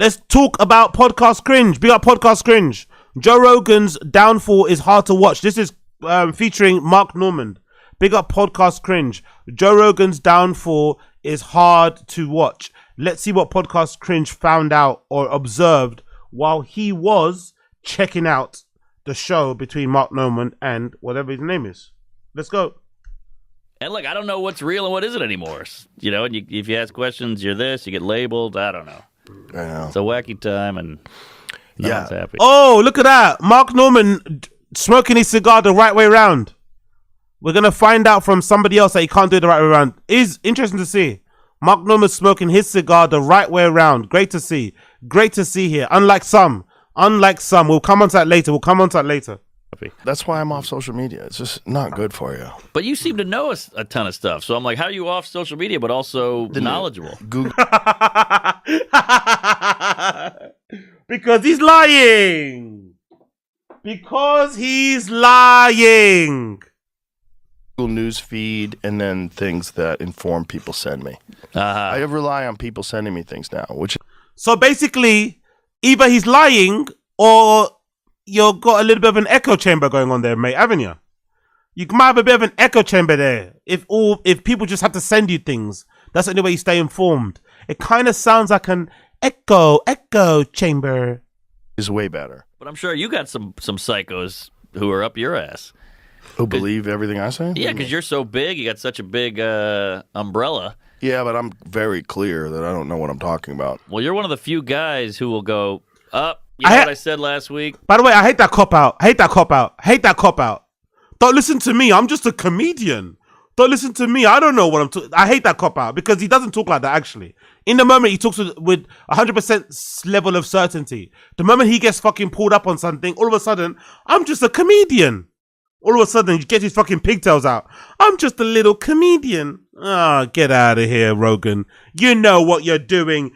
Let's talk about podcast cringe. Big up podcast cringe. Joe Rogan's downfall is hard to watch. This is featuring Mark Normand. Big up podcast cringe. Joe Rogan's downfall is hard to watch. Let's see what podcast cringe found out or observed while he was checking out the show between Mark Normand and whatever his name is. Let's go. And look, I don't know what's real and what isn't anymore. You know, and if you ask questions, you're this, you get labeled. I don't know. I know. It's a wacky time, and no one's happy. Oh, look at that. Mark Normand smoking his cigar the right way around. We're going to find out from somebody else that he can't do it the right way around. It's interesting to see. Mark Normand smoking his cigar the right way around. Great to see. Great to see here. Unlike some. We'll come on to that later. That's why I'm off social media. It's just not good for you. But you seem to know a ton of stuff. So I'm like, how are you off social media but also knowledgeable? Google. Because he's lying. News feed and then things that inform people send me. I rely on people sending me things now. So basically, either he's lying or you've got a little bit of an echo chamber going on there, mate, haven't you? You might have a bit of an echo chamber there. If people just have to send you things, that's the only way you stay informed. It kind of sounds like an echo chamber. Is way better. But I'm sure you got some psychos who are up your ass. Who believe everything I say? Yeah, because you're so big. You got such a big umbrella. Yeah, but I'm very clear that I don't know what I'm talking about. Well, you're one of the few guys who will go, you know what I said last week? By the way, I hate that cop-out. Don't listen to me. I'm just a comedian. Don't listen to me. I don't know what I'm talking. I hate that cop-out because he doesn't talk like that, actually. In the moment, he talks with 100% level of certainty. The moment he gets fucking pulled up on something, all of a sudden, I'm just a comedian. All of a sudden, he gets his fucking pigtails out. I'm just a little comedian. Get out of here, Rogan. You know what you're doing.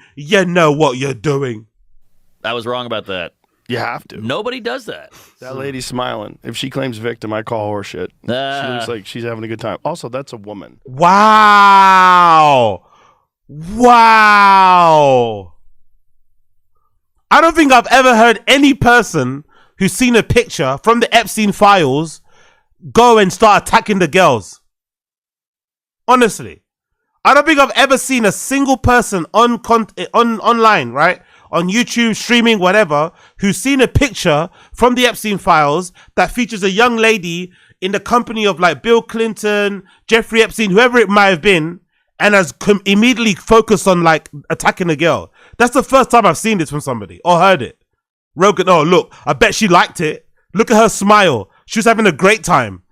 I was wrong about that. You have to. Nobody does that. That lady's smiling. If she claims victim, I call her shit. She looks like she's having a good time. Also, that's a woman. Wow. I don't think I've ever heard any person who's seen a picture from the Epstein files go and start attacking the girls. Honestly. I don't think I've ever seen a single person online, right? On YouTube, streaming, whatever, who's seen a picture from the Epstein files that features a young lady in the company of like Bill Clinton, Jeffrey Epstein, whoever it might have been, and has immediately focused on like attacking a girl. That's the first time I've seen this from somebody or heard it. Rogan, oh look, I bet she liked it. Look at her smile. She was having a great time.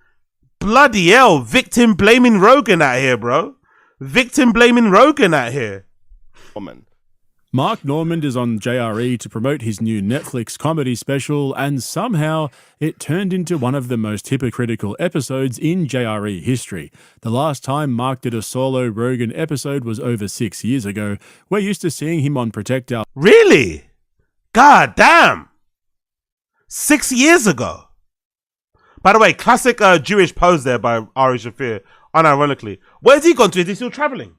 Bloody hell, victim blaming Rogan out here, bro. Woman. Mark Normand is on JRE to promote his new Netflix comedy special, and somehow it turned into one of the most hypocritical episodes in JRE history. The last time Mark did a solo Rogan episode was over 6 years ago. We're used to seeing him on Protect Our... Really? God damn. 6 years ago. By the way, classic Jewish pose there by Ari Shafir, unironically. Where's he gone to? Is he still traveling?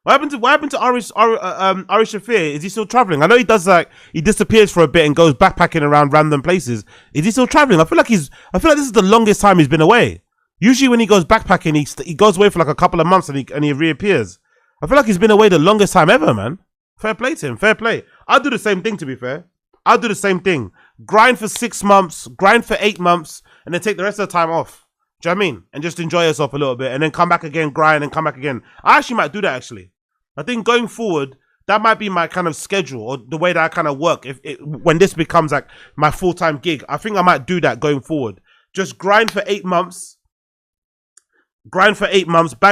What happened to Ari Shafir? Is he still traveling? I know he does he disappears for a bit and goes backpacking around random places. Is he still traveling? I feel like this is the longest time he's been away. Usually when he goes backpacking, he goes away for like a couple of months and he reappears. I feel like he's been away the longest time ever, man. Fair play to him. Fair play. I'll do the same thing, to be fair. I'll do the same thing. Grind for 6 months, grind for 8 months, and then take the rest of the time off. Do you know what I mean? And just enjoy yourself a little bit and then come back again, grind and come back again. I actually might do that, actually. I think going forward, that might be my kind of schedule or the way that I kind of work. When this becomes like my full-time gig, I think I might do that going forward. Just grind for 8 months. Bang,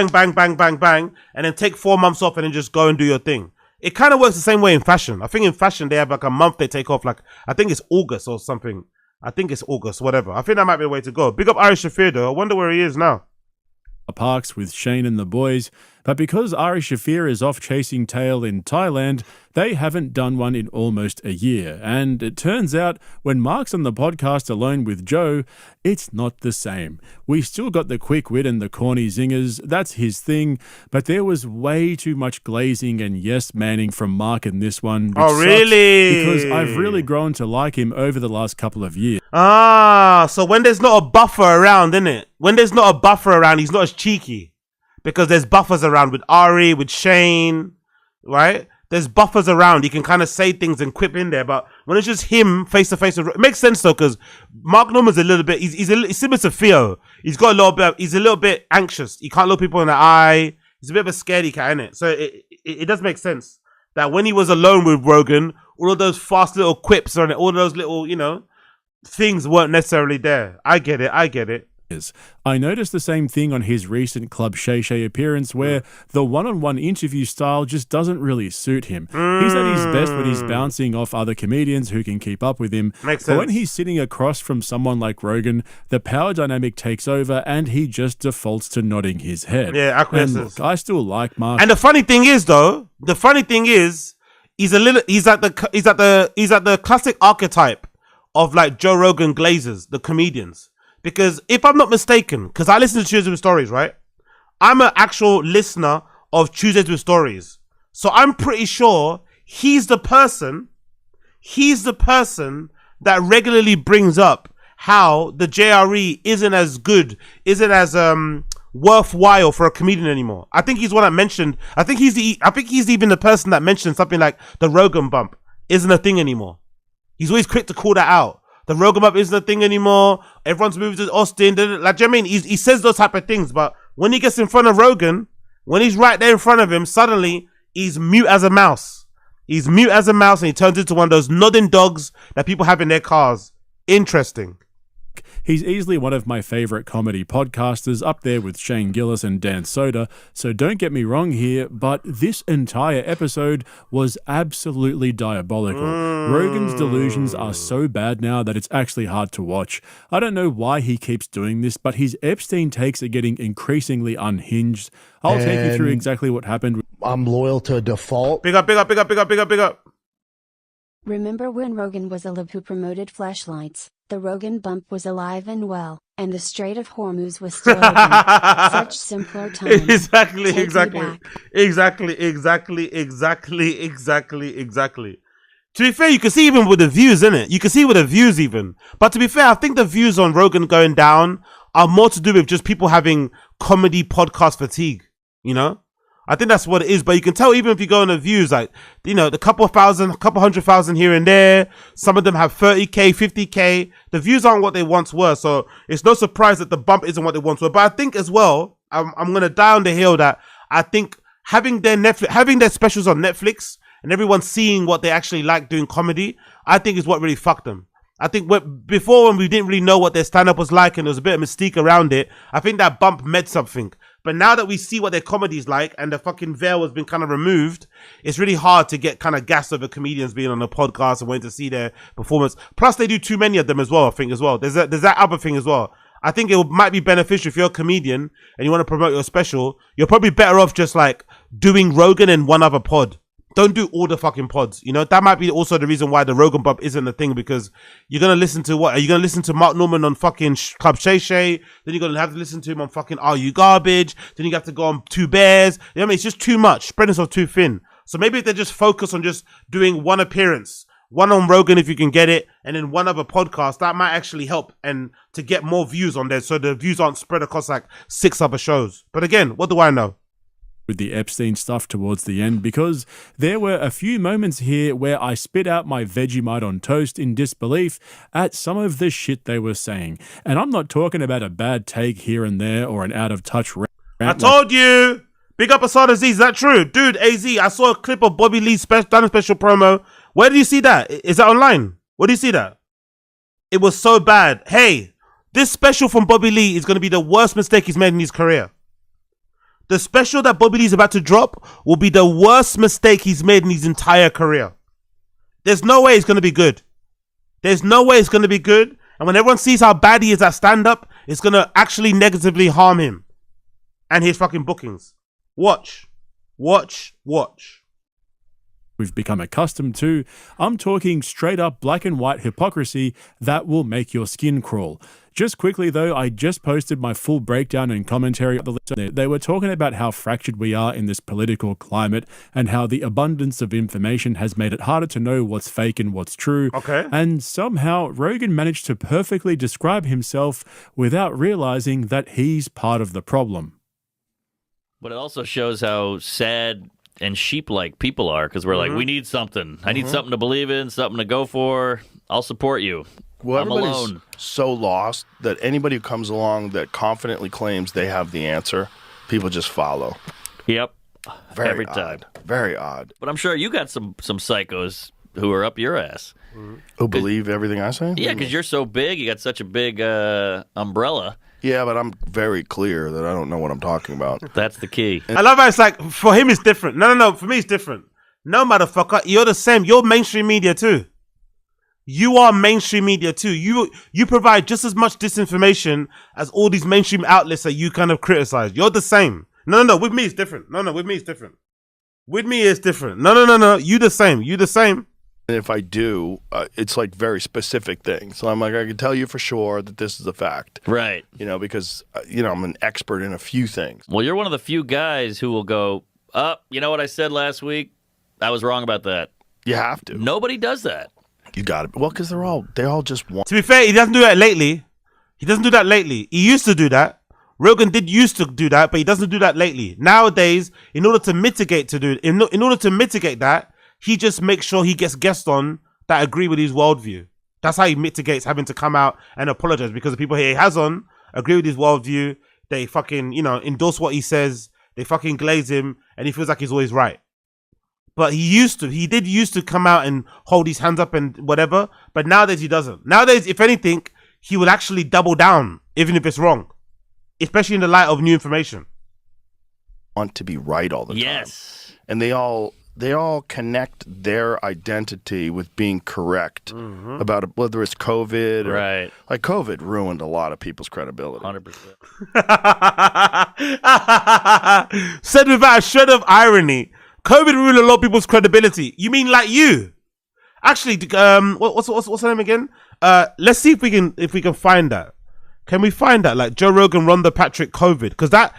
bang, bang, bang, bang. And then take 4 months off and then just go and do your thing. It kind of works the same way in fashion. I think in fashion, they have like a month they take off. Like, I think it's August or something. Whatever. I think that might be the way to go. Big up Ari Shafir, though. I wonder where he is now. Parks with Shane and the boys. But because Ari Shafir is off chasing tail in Thailand, they haven't done one in almost a year. And it turns out when Mark's on the podcast alone with Joe, it's not the same. We still got the quick wit and the corny zingers, that's his thing, but there was way too much glazing and yes-manning from Mark in this one. Which Oh, really? because I've really grown to like him over the last couple of years. So when there's not a buffer around, innit? When there's not a buffer around, he's not as cheeky. Because there's buffers around with Ari, with Shane, right? There's buffers around. He can kind of say things and quip in there. But when it's just him face to face, it makes sense though, because Mark Norman's a little bit, he's similar to Theo. He's got a little bit, he's a little bit anxious. He can't look people in the eye. He's a bit of a scaredy cat, innit? So it does make sense that when he was alone with Rogan, all of those fast little quips and all of those little, things weren't necessarily there. I get it. I noticed the same thing on his recent Club Shay Shay appearance where the one-on-one interview style just doesn't really suit him. He's at his best when he's bouncing off other comedians who can keep up with him. Makes but sense. when he's sitting across from someone like Rogan, the power dynamic takes over and he just defaults to nodding his head. Yeah, and acquiescence. look, I still like Mark. And the funny thing is, he's at the classic archetype of like Joe Rogan glazers, the comedians. Because if I'm not mistaken, because I listen to Tuesdays with Stories, right? I'm an actual listener of Tuesdays with Stories. So I'm pretty sure he's the person that regularly brings up how the JRE isn't as good, isn't as worthwhile for a comedian anymore. I think he's one that mentioned, I think he's even the person that mentioned something like the Rogan bump isn't a thing anymore. He's always quick to call that out. The Rogan bump isn't a thing anymore. Everyone's moved to Austin. Like, do you know what I mean? He says those type of things, but when he gets in front of Rogan, when he's right there in front of him, suddenly he's mute as a mouse. He's mute as a mouse and he turns into one of those nodding dogs that people have in their cars. Interesting. He's easily one of my favorite comedy podcasters, up there with Shane Gillis and Dan Soder, so don't get me wrong here, but this entire episode was absolutely diabolical. Rogan's delusions are so bad now that it's actually hard to watch. I don't know why he keeps doing this, but his Epstein takes are getting increasingly unhinged. I'll take you through exactly what happened. I'm loyal to default. Big up. Remember when Rogan was alive who promoted flashlights? The Rogan bump was alive and well, and the Strait of Hormuz was still open. Such simpler times. Exactly. To be fair, you can see even with the views, innit? You can see with the views even. But to be fair, I think the views on Rogan going down are more to do with just people having comedy podcast fatigue, I think that's what it is, but you can tell even if you go on the views, like, the couple hundred thousand here and there, some of them have 30k, 50k, the views aren't what they once were, so it's no surprise that the bump isn't what they once were. But I think as well, I'm going to die on the hill that I think having their specials on Netflix and everyone seeing what they actually like doing comedy, I think is what really fucked them. I think before when we didn't really know what their stand-up was like and there was a bit of mystique around it, I think that bump meant something. But now that we see what their comedy's like and the fucking veil has been kind of removed, it's really hard to get kind of gassed over comedians being on a podcast and waiting to see their performance. Plus, they do too many of them as well, I think, as well. There's that other thing as well. I think might be beneficial if you're a comedian and you want to promote your special, you're probably better off just like doing Rogan and one other pod. Don't do all the fucking pods. That might be also the reason why the Rogan bump isn't a thing, because you're going to listen to what? Are you going to listen to Mark Norman on fucking Club Shay Shay? Then you're going to have to listen to him on fucking Are You Garbage? Then you have to go on Two Bears. It's just too much. Spread yourself too thin. So maybe if they just focus on just doing one appearance, one on Rogan if you can get it, and then one other podcast, that might actually help and to get more views on there so the views aren't spread across like 6 other shows. But again, what do I know? With the Epstein stuff towards the end, because there were a few moments here where I spit out my Vegemite on toast in disbelief at some of the shit they were saying. And I'm not talking about a bad take here and there or an out-of-touch rant. I told you! Big up Asad Aziz, is that true? Dude, AZ, I saw a clip of Bobby Lee's Dunning special promo. Where do you see that? Is that online? Where do you see that? It was so bad. Hey, this special from Bobby Lee is going to be the worst mistake he's made in his career. The special that Bobby Lee's about to drop will be the worst mistake he's made in his entire career. There's no way it's going to be good. And when everyone sees how bad he is at stand-up, it's going to actually negatively harm him and his fucking bookings. Watch. We've become accustomed to. I'm talking straight up black and white hypocrisy that will make your skin crawl. Just quickly though, I just posted my full breakdown and commentary. They were talking about how fractured we are in this political climate and how the abundance of information has made it harder to know what's fake and what's true. Okay. And somehow Rogan managed to perfectly describe himself without realizing that he's part of the problem. But it also shows how sad and sheep-like people are, because we're like, we need something. I need something to believe in, something to go for. I'll support you. Well, I'm everybody's alone. so lost that anybody who comes along that confidently claims they have the answer, people just follow. Yep. Very Every odd. time. Very odd. But I'm sure you got some psychos who are up your ass. Who believe everything I say? Yeah, because you're so big. You got such a big umbrella. Yeah, but I'm very clear that I don't know what I'm talking about. That's the key. I love how it's like, for him it's different. No. For me it's different. No, motherfucker. You're the same. You're mainstream media too. You are mainstream media too. You provide just as much disinformation as all these mainstream outlets that you kind of criticize. You're the same. No. With me it's different. No. With me it's different. With me it's different. No. You the same. And if I do, it's like very specific things. So I'm like, I can tell you for sure that this is a fact. Right. Because, I'm an expert in a few things. Well, you're one of the few guys who will go, you know what I said last week? I was wrong about that. You have to. Nobody does that. You got it. Well, because they all just want. To be fair, he doesn't do that lately. He used to do that. Rogan did used to do that, but he doesn't do that lately. Nowadays, in order to mitigate that, he just makes sure he gets guests on that agree with his worldview. That's how he mitigates having to come out and apologize, because the people he has on agree with his worldview. They fucking, endorse what he says. They fucking glaze him, and he feels like he's always right. But he did used to come out and hold his hands up and whatever, but nowadays he doesn't. Nowadays, if anything, he will actually double down, even if it's wrong, especially in the light of new information. Want to be right all the time. Yes. And they all connect their identity with being correct about whether it's COVID or right. Like COVID ruined a lot of people's credibility. 100%. Said without a shred of irony, COVID ruined a lot of people's credibility. You mean like you? Actually, what's her name again? Let's see if we can find that. Can we find that? Like Joe Rogan, Rhonda Patrick, COVID? Because I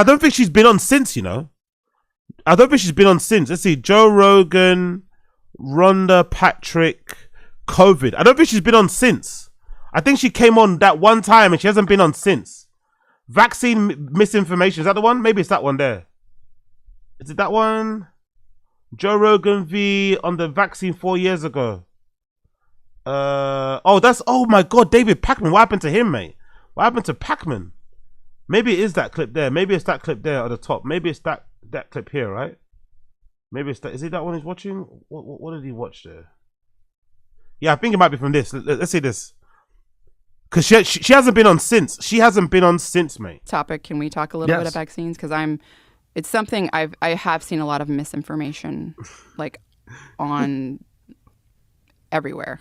don't think she's been on since. I don't think she's been on since. Let's see. Joe Rogan, Rhonda Patrick, COVID. I don't think she's been on since. I think she came on that one time and she hasn't been on since. Vaccine misinformation. Is that the one? Maybe it's that one there. Is it that one? Joe Rogan v on the vaccine 4 years ago. Oh my God, David Pacman. What happened to him, mate? What happened to Pacman? Maybe it is that clip there. Maybe it's that clip there at the top. Maybe it's that clip here, right? Maybe it's that. Is it that one he's watching? What did he watch there? Yeah, I think it might be from this. Let's see this. Because she hasn't been on since. She hasn't been on since, mate. Topic. Can we talk a little bit of vaccines? Because it's something I have seen a lot of misinformation, like on everywhere.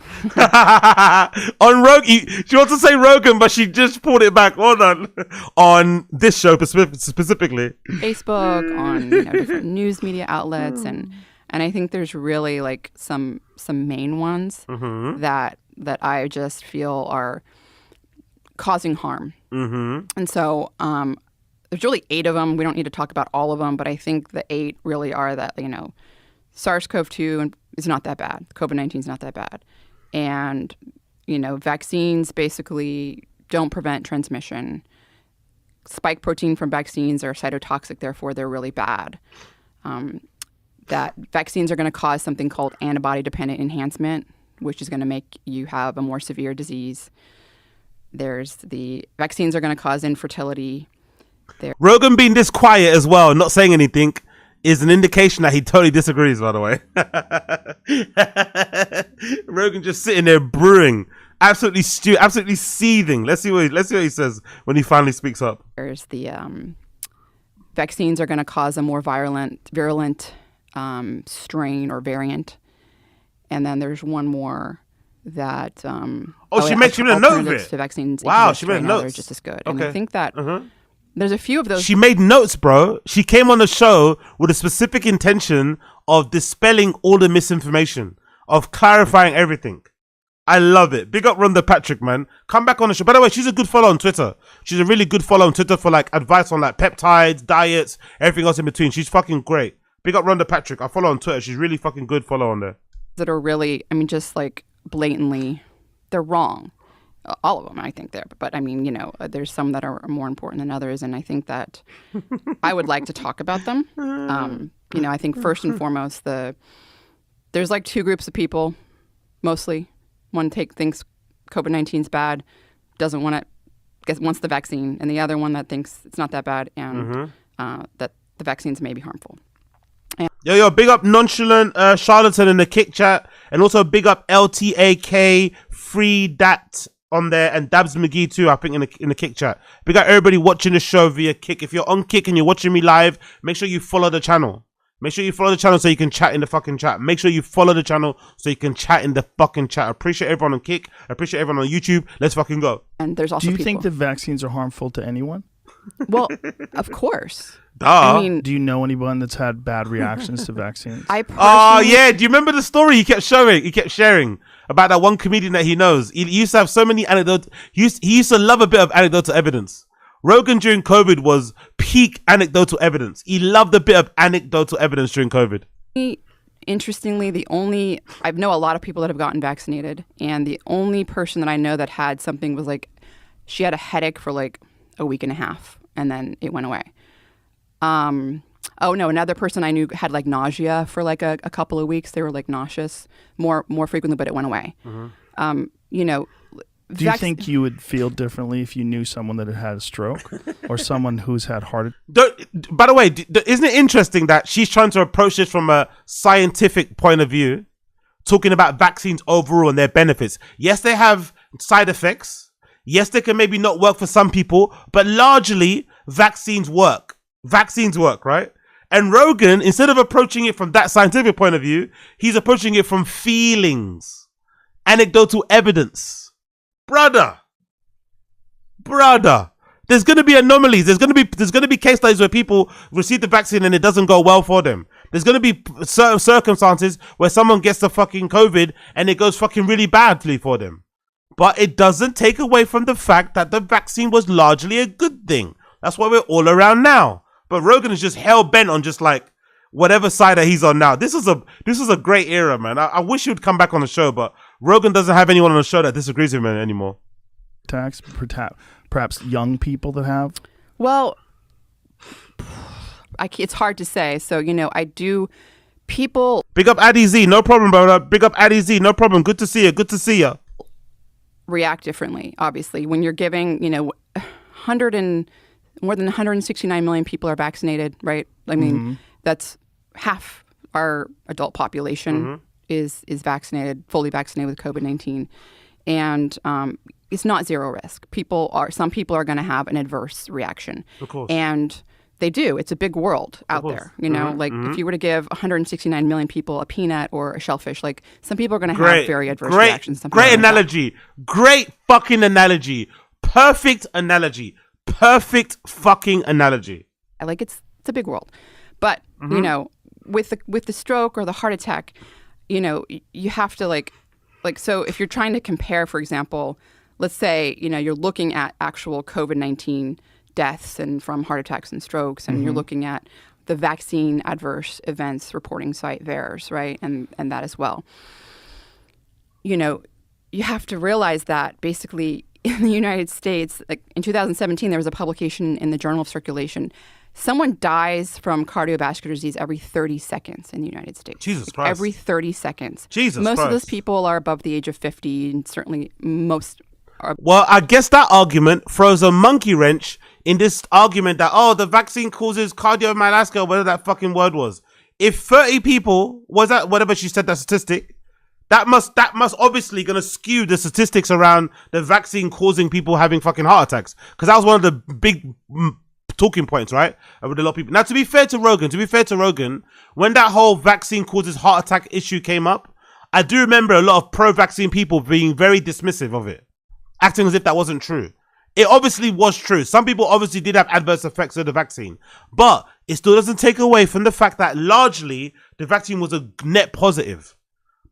On Rogan, she wants to say Rogan, but she just pulled it back. Hold on this show specifically. Facebook, on different news media outlets, and I think there's really like some main ones that I just feel are causing harm. And so there's really 8 of them. We don't need to talk about all of them, but I think the 8 really are that, SARS-CoV-2 is not that bad. COVID-19 is not that bad. And, vaccines basically don't prevent transmission. Spike protein from vaccines are cytotoxic, therefore they're really bad. That vaccines are going to cause something called antibody-dependent enhancement, which is going to make you have a more severe disease. There's the vaccines are going to cause infertility. Rogan being this quiet as well, not saying anything, is an indication that he totally disagrees, by the way. Rogan just sitting there brewing, absolutely seething. Let's see what he says when he finally speaks up. There's the vaccines are going to cause a more virulent strain or variant. And then there's one more that she mentioned a note of it. To vaccines. Wow, she made a note. They're just as good. Okay. And I think that There's a few of those. She made notes, bro. She came on the show with a specific intention of dispelling all the misinformation, of clarifying everything. I love it. Big up Rhonda Patrick, man. Come back on the show. By the way, she's a good follow on Twitter. She's a really good follow on Twitter for like advice on like peptides, diets, everything else in between. She's fucking great. Big up Rhonda Patrick. I follow on Twitter. She's really fucking good follow on there. That are really, I mean, just like blatantly, they're wrong. All of them, I think, there. But I mean, you know, there's some that are more important than others. And I think that I would like to talk about them. You know, I think first and foremost, there's like two groups of people, mostly. One thinks COVID-19 is bad, doesn't want it, wants the vaccine. And the other one that thinks it's not that bad and that the vaccines may be harmful. Yo, big up Nonchalant Charlatan in the Kick chat. And also big up LTAK, Free Dat on there, and Dabs McGee too, I think, in the Kick chat. Big up everybody watching the show via Kick. If you're on Kick and you're watching me live, make sure you follow the channel. Make sure you follow the channel so you can chat in the fucking chat. Make sure you follow the channel so you can chat in the fucking chat. I appreciate everyone on Kick. I appreciate everyone on YouTube. Let's fucking go. And there's also Do you think the vaccines are harmful to anyone? Well, of course. Duh. I mean, do you know anyone that's had bad reactions to vaccines? Oh yeah, do you remember the story he kept sharing about that one comedian that he knows? He used to have so many anecdotes. He used to love a bit of anecdotal evidence. Rogan during COVID was peak anecdotal evidence. He loved a bit of anecdotal evidence during COVID. Interestingly, I know a lot of people that have gotten vaccinated, and the only person that I know that had something was like, she had a headache for like a week and a half, and then it went away. Oh no, another person I knew had like nausea for like a couple of weeks. They were like nauseous more frequently, but it went away. You know, do you think you would feel differently if you knew someone that had had a stroke or someone who's had heart? By the way, isn't it interesting that she's trying to approach this from a scientific point of view, talking about vaccines overall and their benefits? Yes, they have side effects. Yes, they can maybe not work for some people, but largely vaccines work. Vaccines work, right? And Rogan, instead of approaching it from that scientific point of view, he's approaching it from feelings, anecdotal evidence. Brother, there's going to be anomalies. There's going to be case studies where people receive the vaccine and it doesn't go well for them. There's going to be certain circumstances where someone gets the fucking COVID and it goes fucking really badly for them. But it doesn't take away from the fact that the vaccine was largely a good thing. That's why we're all around now. But Rogan is just hell bent on just like whatever side that he's on now. This is a great era, man. I wish he would come back on the show, but Rogan doesn't have anyone on the show that disagrees with him anymore. Perhaps young people that have? Well, it's hard to say. So, you know, people... Big up Addy Z, no problem, brother. Big up Addy Z, no problem. Good to see you. React differently, obviously. When you're giving, you know, more than 169 million people are vaccinated, right? I mean, that's half our adult population is vaccinated, fully vaccinated with COVID-19. And it's not zero risk. Some people are going to have an adverse reaction. Of course. And they do. It's a big world out there. You know, if you were to give 169 million people a peanut or a shellfish, like some people are going to have very adverse reactions. Great analogy. Great fucking analogy. Perfect analogy. Perfect fucking analogy. Like it's a big world. But, you know, with the stroke or the heart attack, you know, you have to like so if you're trying to compare, for example, let's say, you know, you're looking at actual COVID-19 deaths and from heart attacks and strokes, and you're looking at the vaccine adverse events reporting site VAERS, right? And that as well. You know, you have to realize that basically in the United States, like in 2017, there was a publication in the Journal of Circulation. Someone dies from cardiovascular disease every 30 seconds in the United States. Jesus Christ. Every 30 seconds. Jesus Most Christ. of those people are above the age of 50, and certainly most are. Well, I guess that argument throws a monkey wrench in this argument that, the vaccine causes cardiomyopathy, whatever that fucking word was. If 30 people, was that whatever she said, that statistic, that must obviously going to skew the statistics around the vaccine causing people having fucking heart attacks. Because that was one of the big talking points, right? With a lot of people. Now, to be fair to Rogan, when that whole vaccine causes heart attack issue came up, I do remember a lot of pro-vaccine people being very dismissive of it, acting as if that wasn't true. it obviously was true. Some people obviously did have adverse effects of the vaccine, but it still doesn't take away from the fact that largely the vaccine was a net positive.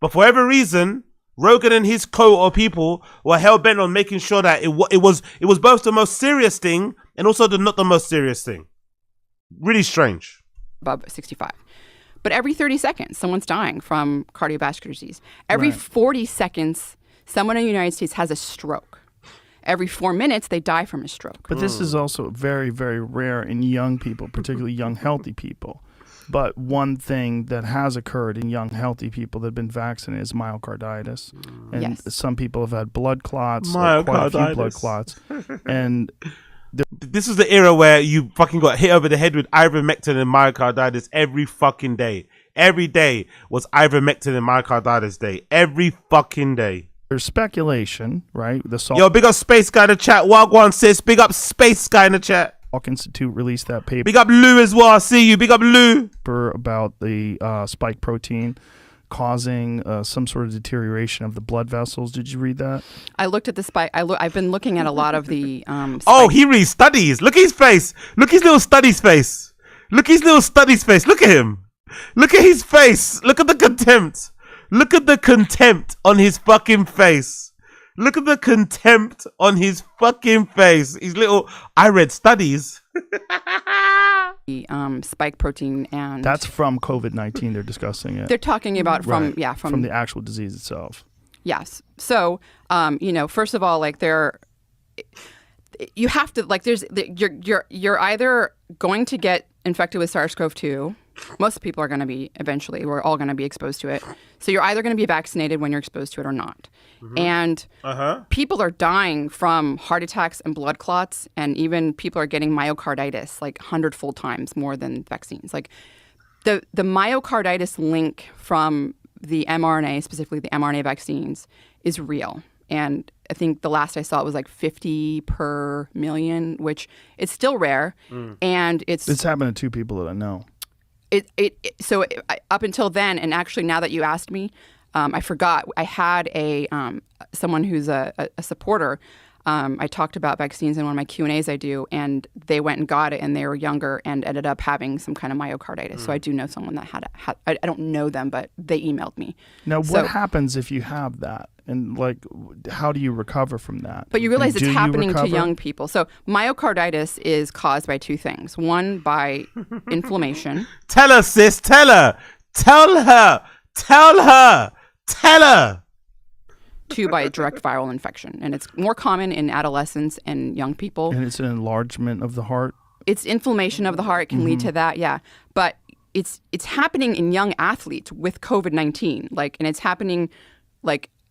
But for whatever reason, Rogan and his cohort of people were hell-bent on making sure that it was both the most serious thing and also not the most serious thing. Really strange. Above 65. But every 30 seconds, someone's dying from cardiovascular disease. Every 40 seconds, someone in the United States has a stroke. Every 4 minutes, they die from a stroke. But this is also very, very rare in young people, particularly young, healthy people. But one thing that has occurred in young, healthy people that have been vaccinated is myocarditis. And some people have had blood clots, quite a few blood clots. And this is the era where you fucking got hit over the head with ivermectin and myocarditis every fucking day. Every day was ivermectin and myocarditis day. Every fucking day. There's speculation, right? Yo, big up Space Guy in the chat. Wagwan sis. Big up Space Guy in the chat. Salk Institute released that paper. Big up Lou as well. I see you. Big up Lou. About the spike protein causing some sort of deterioration of the blood vessels. Did you read that? I looked at the spike. I've been looking at a lot of the. Oh, he reads studies. Look at his face. Look at his little studies face. Look at his little studies face. Look at him. Look at his face. Look at the contempt. Look at the contempt on his fucking face. Look at the contempt on his fucking face. His little, I read studies. The spike protein, and that's from COVID-19. They're discussing it. They're talking about from the actual disease itself. Yes. So, first of all, like you have to you're either going to get infected with SARS-CoV-2. Most people are going to be eventually. We're all going to be exposed to it. So you're either going to be vaccinated when you're exposed to it or not. Mm-hmm. And people are dying from heart attacks and blood clots, and even people are getting myocarditis like 100-fold times more than vaccines. Like the myocarditis link from the mRNA, specifically the mRNA vaccines, is real. And I think the last I saw it was like 50 per million, which it's still rare. And it's happened to 2 people that I know. So up until then, and actually now that you asked me, I forgot. I had someone who's a supporter. I talked about vaccines in one of my Q&As I do, and they went and got it, and they were younger and ended up having some kind of myocarditis. So I do know someone that had I don't know them, but they emailed me. Now, what happens if you have that? And how do you recover from that? But you realize it's happening to young people. So myocarditis is caused by 2 things. One, by inflammation. Tell her, sis. Tell her. Tell her. Tell her. Tell her. 2, by a direct viral infection. And it's more common in adolescents and young people. And it's an enlargement of the heart? It's inflammation of the heart. It can lead to that, yeah. But it's happening in young athletes with COVID-19. And it's happening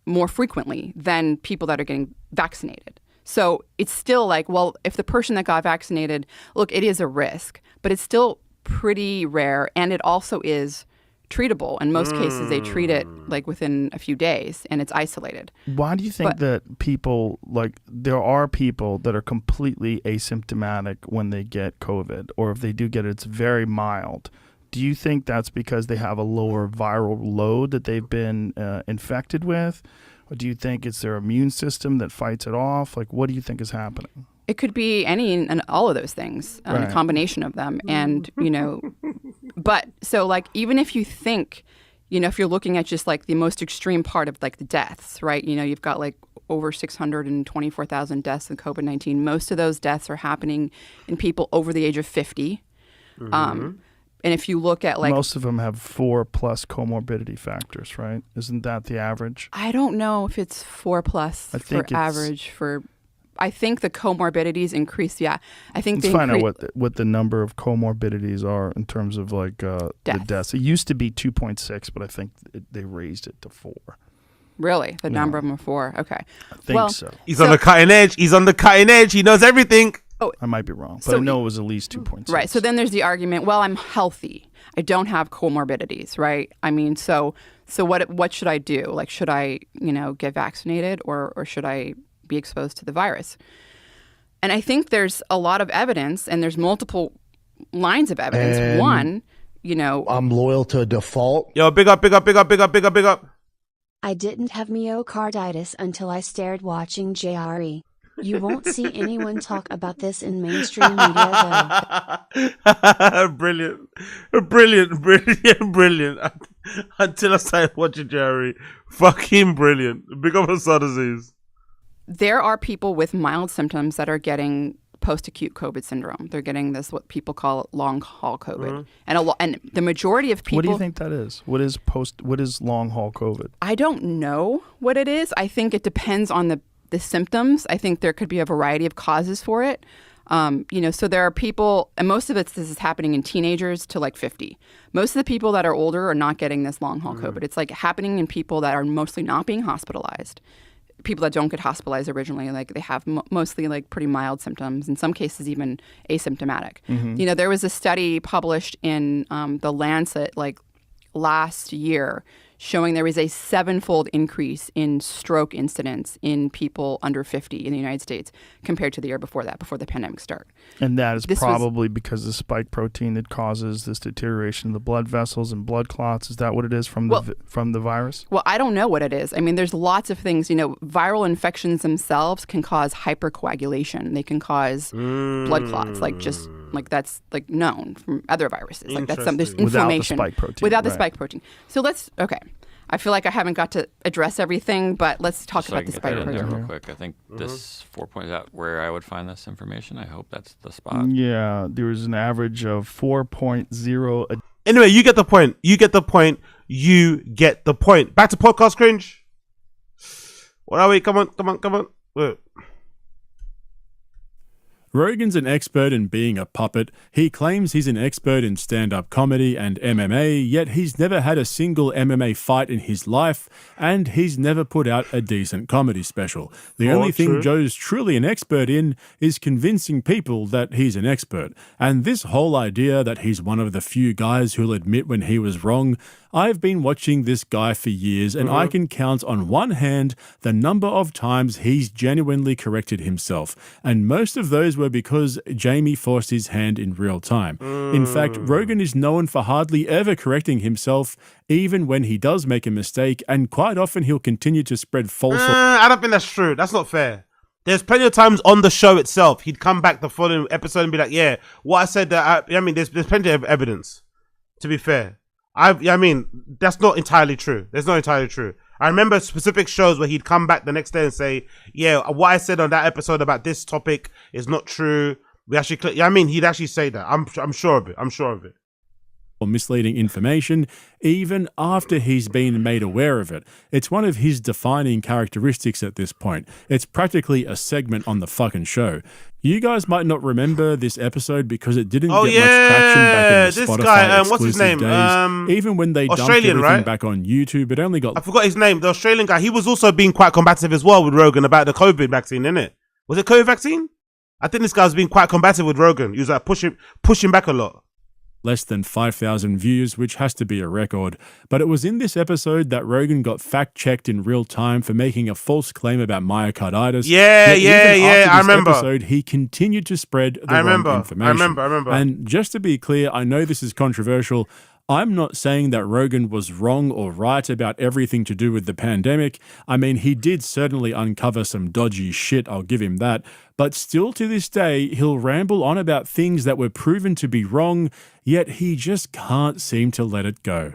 more frequently than people that are getting vaccinated. So it's still if the person that got vaccinated, look, it is a risk, but it's still pretty rare, and it also is treatable. In most cases, they treat it within a few days, and it's isolated. Why do you think that people, there are people that are completely asymptomatic when they get COVID, or if they do get it, it's very mild? Do you think that's because they have a lower viral load that they've been infected with? Or do you think it's their immune system that fights it off? What do you think is happening? It could be any and all of those things, a combination of them. And, but so even if you think, if you're looking at just the most extreme part of the deaths, right? You've got over 624,000 deaths in COVID-19. Most of those deaths are happening in people over the age of 50. And if you look at most of them have 4+ comorbidity factors, right? Isn't that the average? I don't know if it's 4+ for average for. I think the comorbidities increase. Yeah, I think let's find out what the number of comorbidities are in terms of the deaths. It used to be 2.6, but I think they raised it to 4. Really, the number of them are 4. Okay, I think so. He's on the cutting edge. He's on the cutting edge. He knows everything. Oh, I might be wrong, but I know it was at least 2.6. Right. So then there's the argument, well, I'm healthy. I don't have comorbidities, right? I mean, so what should I do? Should I, get vaccinated or should I be exposed to the virus? And I think there's a lot of evidence, and there's multiple lines of evidence. And one, I'm loyal to a default. Yo, big up. I didn't have myocarditis until I started watching JRE. You won't see anyone talk about this in mainstream media, though. Brilliant. Until I started watching Jerry. Fucking brilliant. Big up on Star disease. There are people with mild symptoms that are getting post-acute COVID syndrome. They're getting this, what people call long-haul COVID. And the majority of people... What do you think that is? What is long-haul COVID? I don't know what it is. I think it depends on the symptoms. I think there could be a variety of causes for it. So there are people, and most of this is happening in teenagers to like 50. Most of the people that are older are not getting this long-haul COVID. It's like happening in people that are mostly not being hospitalized. People that don't get hospitalized originally, like they have mostly like pretty mild symptoms, in some cases even asymptomatic. There was a study published in the Lancet like last year showing there was a 7-fold increase in stroke incidence in people under 50 in the United States compared to the year before that, before the pandemic started. And that is probably because the spike protein that causes this deterioration of the blood vessels and blood clots. Is that what it is from the virus? Well, I don't know what it is. I mean, there's lots of things. Viral infections themselves can cause hypercoagulation. They can cause blood clots, that's like known from other viruses. Like that's there's inflammation without the spike protein. So I feel like I haven't got to address everything, but let's talk about the spike protein real quick. I think this 4 points out where I would find this information. I hope that's the spot. Yeah, there was an average of 4.0. Anyway, you get the point. Back to podcast cringe. What are we? Come on. Wait. Rogan's an expert in being a puppet. He claims he's an expert in stand-up comedy and MMA, yet he's never had a single MMA fight in his life, and he's never put out a decent comedy special. The only thing Joe's truly an expert in is convincing people that he's an expert. And this whole idea that he's one of the few guys who'll admit when he was wrong, I've been watching this guy for years, and I can count on one hand the number of times he's genuinely corrected himself, and most of those were because Jamie forced his hand in real time. In fact, Rogan is known for hardly ever correcting himself, even when he does make a mistake, and quite often he'll continue to spread false... I don't think that's true. That's not fair. There's plenty of times on the show itself, he'd come back the following episode and be like, yeah, what I said, there's plenty of evidence, to be fair. That's not entirely true. That's not entirely true. I remember specific shows where he'd come back the next day and say, yeah, what I said on that episode about this topic is not true. He'd actually say that. I'm sure of it. Or misleading information, even after he's been made aware of it. It's one of his defining characteristics at this point. It's practically a segment on the fucking show. You guys might not remember this episode because it didn't get much traction back in the Spotify what's his name? Days. Even when they dumped everything back on YouTube, it only got... I forgot his name. The Australian guy. He was also being quite combative as well with Rogan about the COVID vaccine, innit? Was it COVID vaccine? I think this guy's been quite combative with Rogan. He was like pushing back a lot. Less than 5,000 views, which has to be a record. But it was in this episode that Rogan got fact-checked in real time for making a false claim about myocarditis. Yeah, I remember. Episode, he continued to spread the wrong information. I remember. And just to be clear, I know this is controversial. I'm not saying that Rogan was wrong or right about everything to do with the pandemic. I mean, he did certainly uncover some dodgy shit, I'll give him that. But still to this day, he'll ramble on about things that were proven to be wrong, yet he just can't seem to let it go.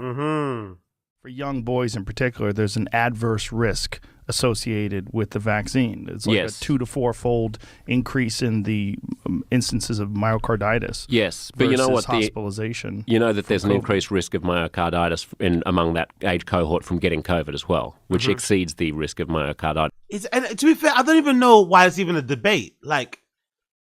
For young boys in particular, there's an adverse risk associated with the vaccine. It's like a 2 to 4-fold increase in the instances of myocarditis. Yes, but you know what? Hospitalization. You know that there's an increased risk of myocarditis among that age cohort from getting COVID as well, which exceeds the risk of myocarditis. And to be fair, I don't even know why it's even a debate. Like,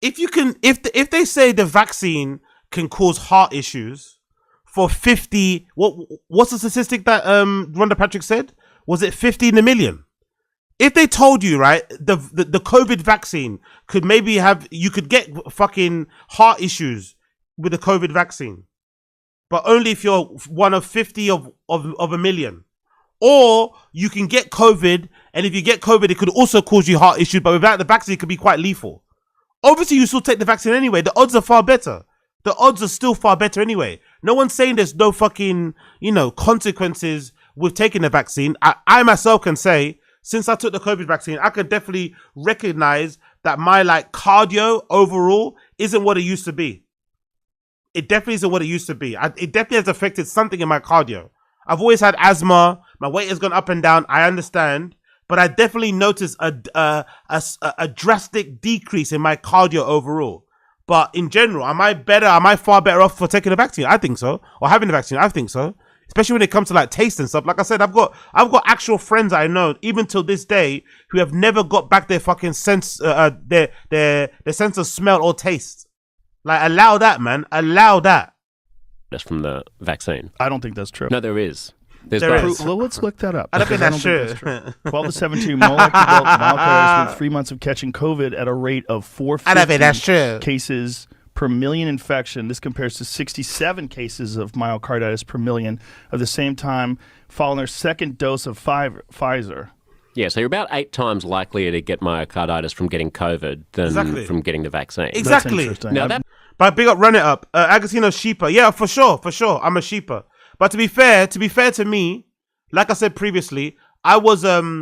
if they say the vaccine can cause heart issues for 50, what's the statistic that Rhonda Patrick said? Was it 50 in a million? If they told you, right, the COVID vaccine could maybe you could get fucking heart issues with the COVID vaccine, but only if you're one of 50 of a million. Or you can get COVID, and if you get COVID, it could also cause you heart issues, but without the vaccine, it could be quite lethal. Obviously, you still take the vaccine anyway. The odds are far better. The odds are still far better anyway. No one's saying there's no fucking, consequences with taking the vaccine. I myself can say, since I took the COVID vaccine, I can definitely recognize that my like cardio overall isn't what it used to be. It definitely isn't what it used to be. It definitely has affected something in my cardio. I've always had asthma. My weight has gone up and down. I understand. But I definitely noticed a drastic decrease in my cardio overall. But in general, am I far better off for taking the vaccine? I think so. Or having the vaccine, I think so. Especially when it comes to like taste and stuff. Like I said, I've got actual friends I know, even till this day, who have never got back their fucking sense, their sense of smell or taste. Like, allow that, man. Allow that. That's from the vaccine. I don't think that's true. No, there is. There's There both. is. Well, let's look that up. I don't think because that's think true. 12 to 17 myocarditis with 3 months of catching COVID at a rate of 450 I don't think that's true. cases per million infection. This compares to 67 cases of myocarditis per million of the same time following their second dose of Pfizer. Yeah, so you're about 8 times likelier to get myocarditis from getting COVID than from getting the vaccine. Exactly. That's interesting. Now that But big up, run it up. Agostino Sheeper. Yeah, for sure. I'm a sheeper. But to be fair to me, like I said previously, I was like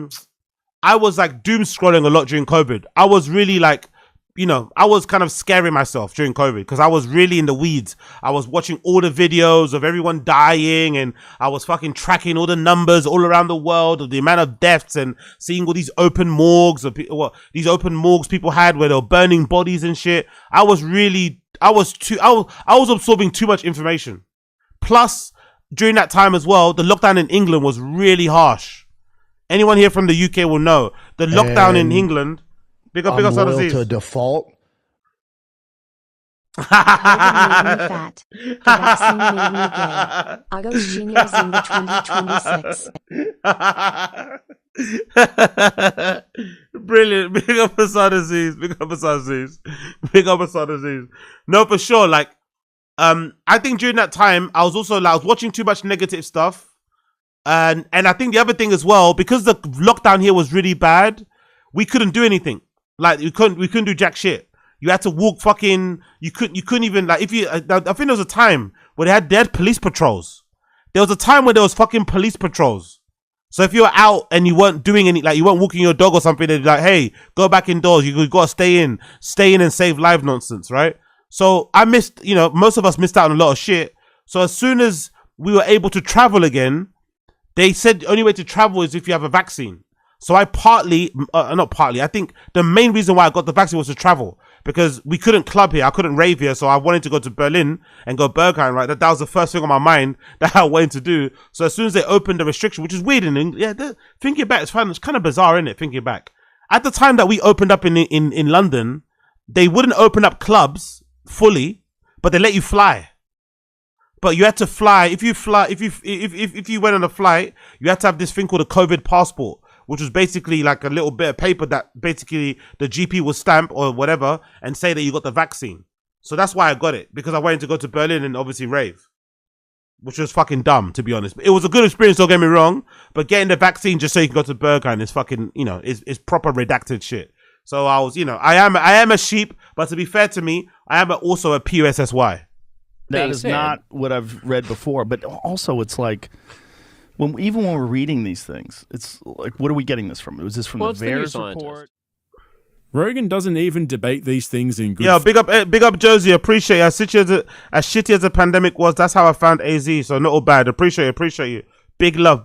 doom scrolling a lot during COVID. I was really like, I was kind of scaring myself during COVID because I was really in the weeds. I was watching all the videos of everyone dying, and I was fucking tracking all the numbers all around the world of the amount of deaths and seeing all these open morgues these open morgues people had where they were burning bodies and shit. I was absorbing too much information. Plus, during that time as well, the lockdown in England was really harsh. Anyone here from the UK will know the lockdown in England. Big up, loyal Sadaziz. to default. COVID made me fat. The vaccine made me gay. Agostinho Zinga 2026. Brilliant. Big up Sadaziz. Big up Sadaziz. No, for sure. Like, I think during that time, I was also like, I was watching too much negative stuff. And I think the other thing as well, because the lockdown here was really bad, we couldn't do anything. Like, we couldn't do jack shit. You had to walk fucking, you couldn't even, like, I think there was a time where they had police patrols. There was a time where there was fucking police patrols. So if you were out and you weren't doing any, like, you weren't walking your dog or something, they'd be like, hey, go back indoors. You got to stay in and save life nonsense, right? So I missed, most of us missed out on a lot of shit. So as soon as we were able to travel again, they said the only way to travel is if you have a vaccine. So I I think the main reason why I got the vaccine was to travel, because we couldn't club here. I couldn't rave here. So I wanted to go to Berlin and go Berghain, right? That was the first thing on my mind that I wanted to do. So as soon as they opened the restriction, which is weird in England, thinking back, it's kind of bizarre, isn't it? Thinking back. At the time that we opened up in London, they wouldn't open up clubs fully, but they let you fly. But you had to fly. If you went on a flight, you had to have this thing called a COVID passport, which was basically like a little bit of paper that basically the GP will stamp or whatever and say that you got the vaccine. So that's why I got it, because I wanted to go to Berlin and obviously rave, which was fucking dumb, to be honest. It was a good experience, don't get me wrong, but getting the vaccine just so you can go to Berghain is fucking, is proper redacted shit. So I was, I am a sheep, but to be fair to me, I am also a PUSSY. That is not what I've read before, but also it's like, even when we're reading these things, it's like, what are we getting this from? Was this from the VAERS report? Rogan doesn't even debate these things in good. Yeah, big up Josie. Appreciate it. As shitty as the pandemic was, that's how I found AZ. So not all bad. Appreciate you. Big love.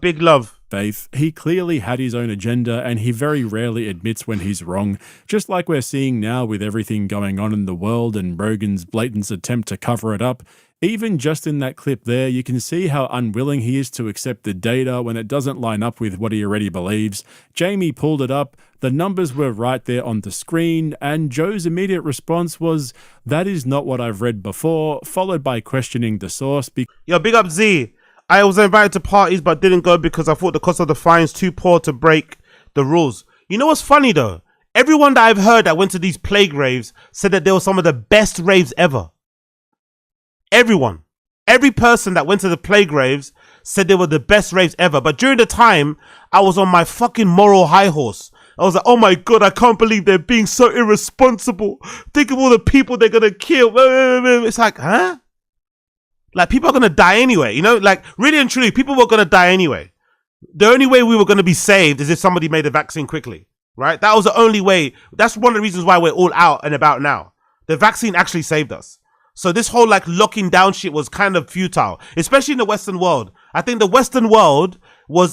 Faith. He clearly had his own agenda, and he very rarely admits when he's wrong, just like we're seeing now with everything going on in the world and Rogan's blatant attempt to cover it up. Even just in that clip there, you can see how unwilling he is to accept the data when it doesn't line up with what he already believes. Jamie pulled it up, the numbers were right there on the screen, and Joe's immediate response was, "That is not what I've read before," followed by questioning the source. Yo, big up Z. I was invited to parties but didn't go because I thought the cost of the fines too poor to break the rules. You know what's funny though? Everyone that I've heard that went to these plague raves said that they were some of the best raves ever. Everyone. Every person that went to the plague raves said they were the best raves ever. But during the time, I was on my fucking moral high horse. I was like, oh my God, I can't believe they're being so irresponsible. Think of all the people they're going to kill. It's like, huh? Like, people are going to die anyway, like, really and truly, people were going to die anyway. The only way we were going to be saved is if somebody made a vaccine quickly. right? That was the only way. That's one of the reasons why we're all out and about now. The vaccine actually saved us. So this whole like locking down shit was kind of futile, especially in the Western world. I think the Western world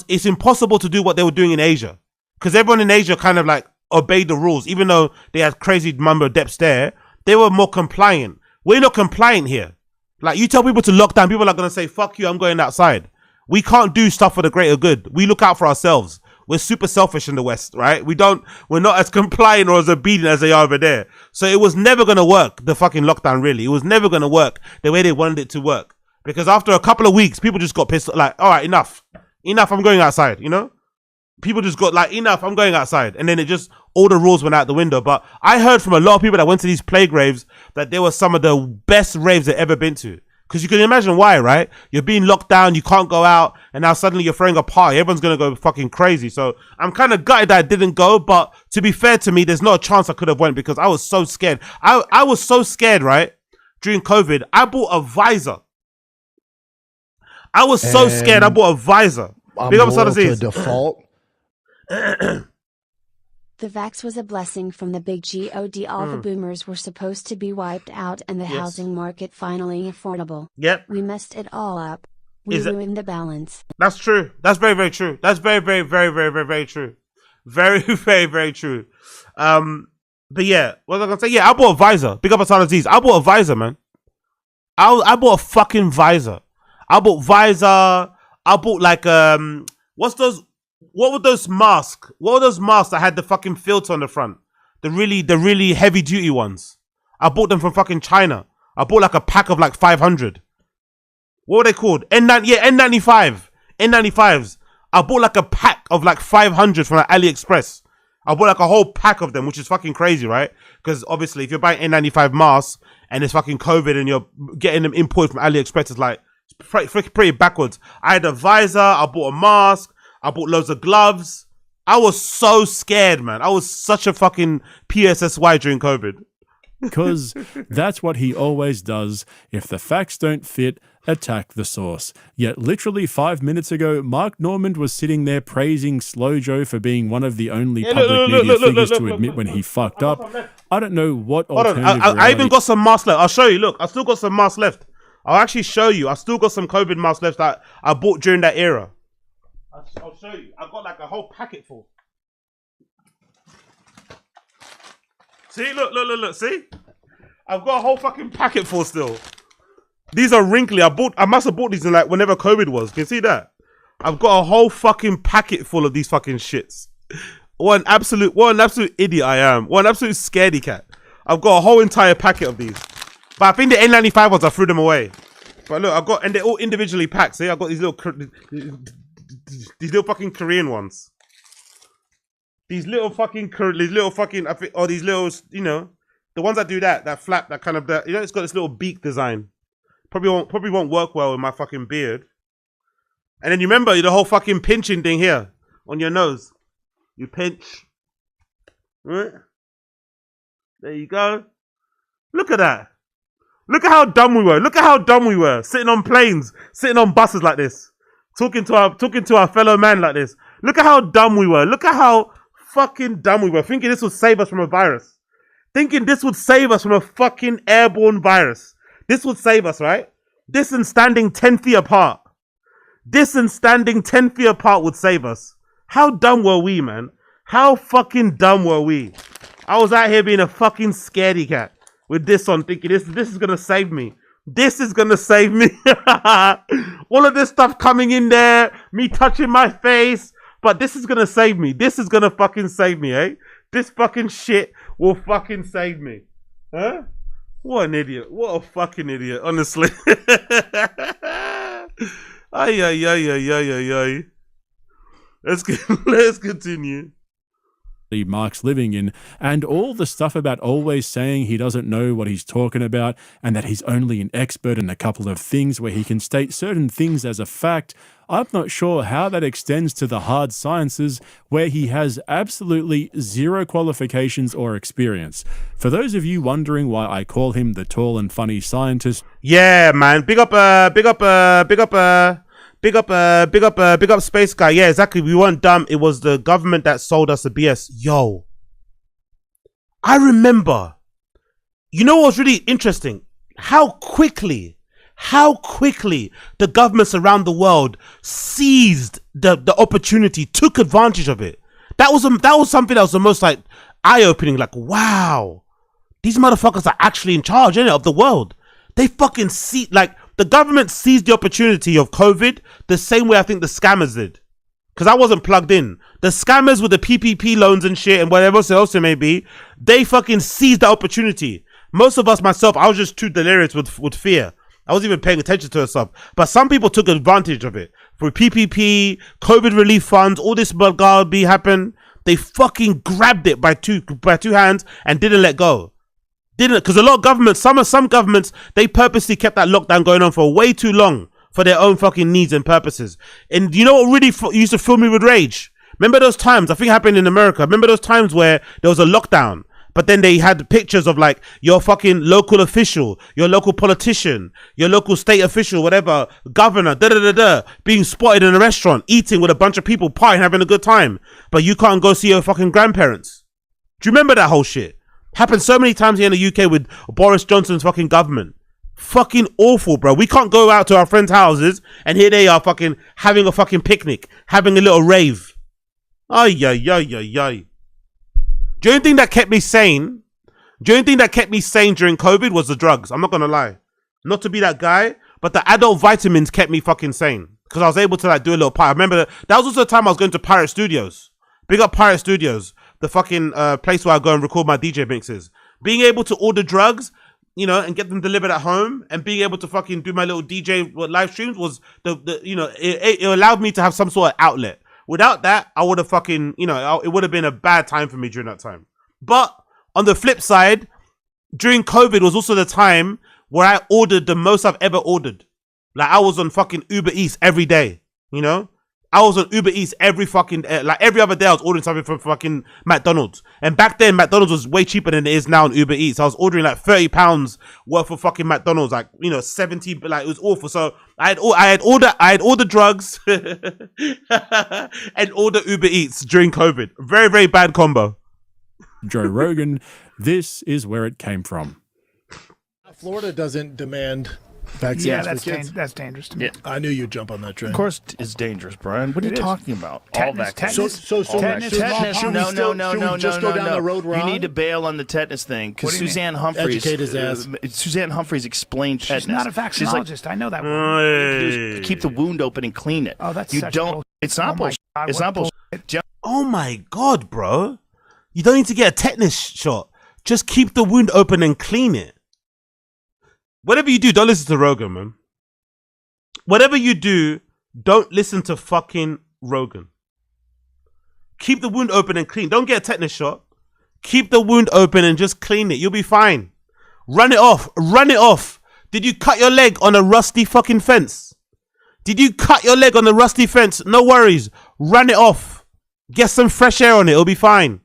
it's impossible to do what they were doing in Asia, because everyone in Asia kind of like obeyed the rules, even though they had crazy mumbo depths there. They were more compliant. We're not compliant here. Like, you tell people to lock down, people are going to say, fuck you, I'm going outside. We can't do stuff for the greater good. We look out for ourselves. We're super selfish in the West, right? We're not as compliant or as obedient as they are over there. So it was never going to work, the fucking lockdown, really. It was never going to work the way they wanted it to work. Because after a couple of weeks, people just got pissed, like, all right, enough, I'm going outside, you know? People just got like, enough, I'm going outside. And then all the rules went out the window. But I heard from a lot of people that went to these plague raves that they were some of the best raves they've ever been to. Because you can imagine why, right? You're being locked down, you can't go out, and now suddenly you're throwing a party. Everyone's going to go fucking crazy. So I'm kind of gutted that I didn't go. But to be fair to me, there's not a chance I could have went because I was so scared. I was so scared, right? During COVID, I bought a visor. I was so scared, I bought a visor. I'm Big up loyal to Sadaziz. default. The vax was a blessing from the big God. All the boomers were supposed to be wiped out and the housing market finally affordable. Yep. We messed it all up. We ruined the balance. That's true. That's very, very true. That's very, very, very, very, very, very true. Very, very, very true. But yeah, what was I gonna say? Yeah, I bought a visor. Big up Asana Aziz. I bought a visor, man. I bought a fucking visor. I bought visor. I bought like what were those masks? What were those masks that had the fucking filter on the front? The really heavy duty ones. I bought them from fucking China. I bought like a pack of like 500. What were they called? N95. N95s. I bought like a pack of like 500 from like AliExpress. I bought like a whole pack of them, which is fucking crazy, right? Because obviously if you're buying N95 masks and it's fucking COVID and you're getting them imported from AliExpress, it's like pretty backwards. I had a visor. I bought a mask. I bought loads of gloves. I was so scared, man. I was such a fucking PSSY during COVID. Because that's what he always does. If the facts don't fit, attack the source. Yet literally 5 minutes ago, Mark Normand was sitting there praising Slow Joe for being one of the only public media figures to admit when he fucked up. I don't know what alternative I even got some masks left. I'll show you. Look, I still got some masks left. I'll actually show you. I still got some COVID masks left that I bought during that era. I'll show you. I've got like a whole packet full. See, look. See, I've got a whole fucking packet full still. These are wrinkly. I must have bought these in like whenever COVID was. Can you see that? I've got a whole fucking packet full of these fucking shits. What an absolute idiot I am. What an absolute scaredy cat. I've got a whole entire packet of these. But I think the N95 ones, I threw them away. But look, and they're all individually packed. See, I've got these little fucking Korean ones. These little fucking, or these little, you know, the ones that do that flap, that kind of, you know, it's got this little beak design. Probably won't work well with my fucking beard. And then you remember the whole fucking pinching thing here on your nose. You pinch. Right? There you go. Look at that. Look at how dumb we were. Look at how dumb we were. Sitting on planes, sitting on buses like this. Talking to our fellow man like this. Look at how dumb we were. Look at how fucking dumb we were. Thinking this would save us from a virus. Thinking this would save us from a fucking airborne virus. This would save us, right? This and standing 10 feet apart. This and standing 10 feet apart would save us. How dumb were we, man? How fucking dumb were we? I was out here being a fucking scaredy cat with this on, thinking this is gonna save me. This is gonna save me. All of this stuff coming in there, me touching my face, but this is gonna save me. This is gonna fucking save me, eh? This fucking shit will fucking save me. Huh? What an idiot. What a fucking idiot, honestly. Ay. Let's continue. Mark's living in, and all the stuff about always saying he doesn't know what he's talking about and that he's only an expert in a couple of things where he can state certain things as a fact. I'm not sure how that extends to the hard sciences where he has absolutely zero qualifications or experience. For those of you wondering why I call him the tall and funny scientist. Yeah, man. Big up Big up Space Guy. Yeah, exactly. We weren't dumb. It was the government that sold us the BS. Yo, I remember. You know what's really interesting? How quickly the governments around the world seized the opportunity, took advantage of it. That was something that was the most like eye-opening. Like, wow, these motherfuckers are actually in charge, innit, of the world. They fucking see, like, the government seized the opportunity of COVID the same way I think the scammers did. Because I wasn't plugged in. The scammers with the PPP loans and shit and whatever else it may be, they fucking seized the opportunity. Most of us, myself, I was just too delirious with fear. I wasn't even paying attention to stuff. But some people took advantage of it. For PPP, COVID relief funds, all this be happen. They fucking grabbed it by two hands and didn't let go. Because a lot of governments, some governments, they purposely kept that lockdown going on for way too long for their own fucking needs and purposes. And you know what really used to fill me with rage? Remember those times, I think it happened in America, remember those times where there was a lockdown, but then they had pictures of like your fucking local official, your local politician, your local state official, whatever, governor, being spotted in a restaurant, eating with a bunch of people, partying, having a good time, but you can't go see your fucking grandparents. Do you remember that whole shit? Happened so many times here in the UK with Boris Johnson's fucking government. Fucking awful, bro. We can't go out to our friends' houses and here they are fucking having a fucking picnic, having a little rave. Ay. Do you know thing that kept me sane? During COVID was the drugs. I'm not gonna lie. Not to be that guy, but the adult vitamins kept me fucking sane. Because I was able to like do a little part. I remember that was also the time I was going to Pirate Studios. Big up Pirate Studios. The fucking place where I go and record my DJ mixes. Being able to order drugs, you know, and get them delivered at home, and being able to fucking do my little DJ live streams was the you know, it allowed me to have some sort of outlet. Without that, I would have fucking, you know, it would have been a bad time for me during that time. But on the flip side, during COVID was also the time where I ordered the most I've ever ordered. Like I was on fucking Uber Eats every day, you know? I was on Uber Eats every fucking, like every other day I was ordering something from fucking McDonald's. And back then, McDonald's was way cheaper than it is now on Uber Eats. I was ordering like £30 worth of fucking McDonald's, like, you know, 70, like it was awful. So I had ordered drugs and ordered Uber Eats during COVID. Very, very bad combo. Joe Rogan, this is where it came from. Florida doesn't demand vaccines. Yeah, for that's dangerous to me. Yeah. I knew you'd jump on that train. Of course, it's dangerous, Brian. What are you talking about? All vaccines. So Tetanus. No. Just go down the road wrong. You need to bail on the tetanus thing because Suzanne Humphreys. Educate his ass. Suzanne Humphreys explained tetanus. She's not a vaccinologist. She's like, I know that. Hey. Keep the wound open and clean it. Oh, that's you such don't. bullshit. It's not bullshit. It's not bullshit. Oh my God, bro. You don't need to get a tetanus shot. Just keep the wound open and clean it. Whatever you do, don't listen to Rogan, man. Whatever you do, don't listen to fucking Rogan. Keep the wound open and clean. Don't get a tetanus shot. Keep the wound open and just clean it. You'll be fine. Run it off. Run it off. Did you cut your leg on a rusty fucking fence? Did you cut your leg on a rusty fence? No worries. Run it off. Get some fresh air on it. It'll be fine.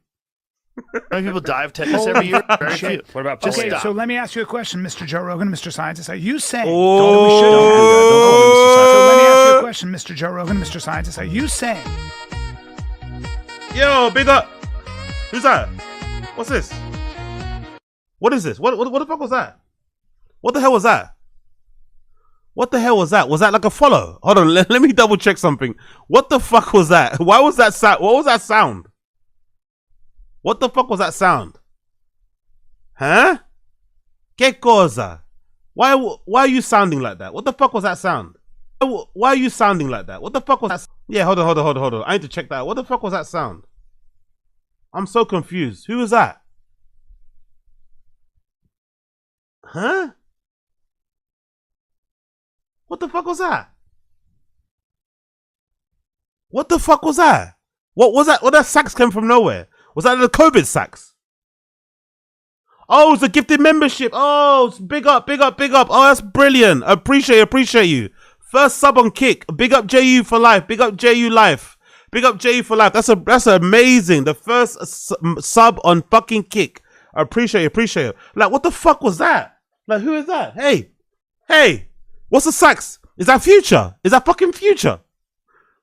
How many people die of tetanus every year? Very few. What about Okay, polio? so let me ask you a question, Mr. Joe Rogan, Mr. Scientist. Are you saying? Oh. So let me ask you a question, Mr. Joe Rogan, Mr. Scientist. Are you saying? Yo, big up. Who's that? What's this? What is this? What the fuck was that? What the hell was that? What the hell was that? Was that like a follow? Hold on, let me double check something. What the fuck was that? Why was that sound? What was that sound? What the fuck was that sound? Huh? ¿Qué cosa? Why are you sounding like that? What the fuck was that sound? Why are you sounding like that? What the fuck was that? Yeah, hold on. I need to check that out. What the fuck was that sound? I'm so confused. Who was that? Huh? What the fuck was that? What the fuck was that? What was that? What that sax came from nowhere? Was that the COVID sax? Oh, it's a gifted membership. Oh, big up. Oh, that's brilliant. Appreciate you. First sub on Kick. Big up JU for life. Big up JU life. Big up JU for life. That's amazing. The first sub on fucking Kick. I appreciate you. Like, what the fuck was that? Like, who is that? Hey. What's the sax? Is that future? Is that fucking future?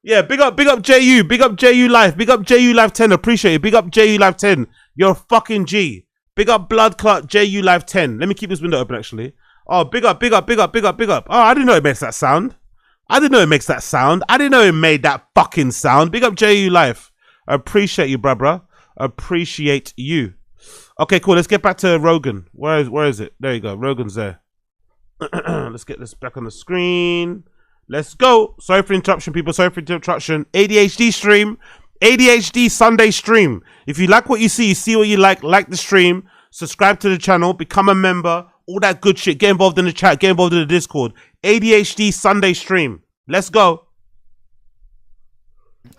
Yeah, big up JU, big up JU Life, big up JU Life 10, appreciate it. Big up JU Life 10, you're a fucking G. Big up Blood Clot JU Life 10. Let me keep this window open actually. Oh, big up. Oh, I didn't know it makes that sound. I didn't know it made that fucking sound. Big up JU Life. I appreciate you, bruh. Appreciate you. Okay, cool. Let's get back to Rogan. Where is it? There you go. Rogan's there. Let's get this back on the screen. Let's go. Sorry for interruption, people. Sorry for interruption. ADHD stream. ADHD Sunday stream. If you like what you see what you like the stream, subscribe to the channel, become a member, all that good shit. Get involved in the chat, get involved in the Discord. ADHD Sunday stream. Let's go.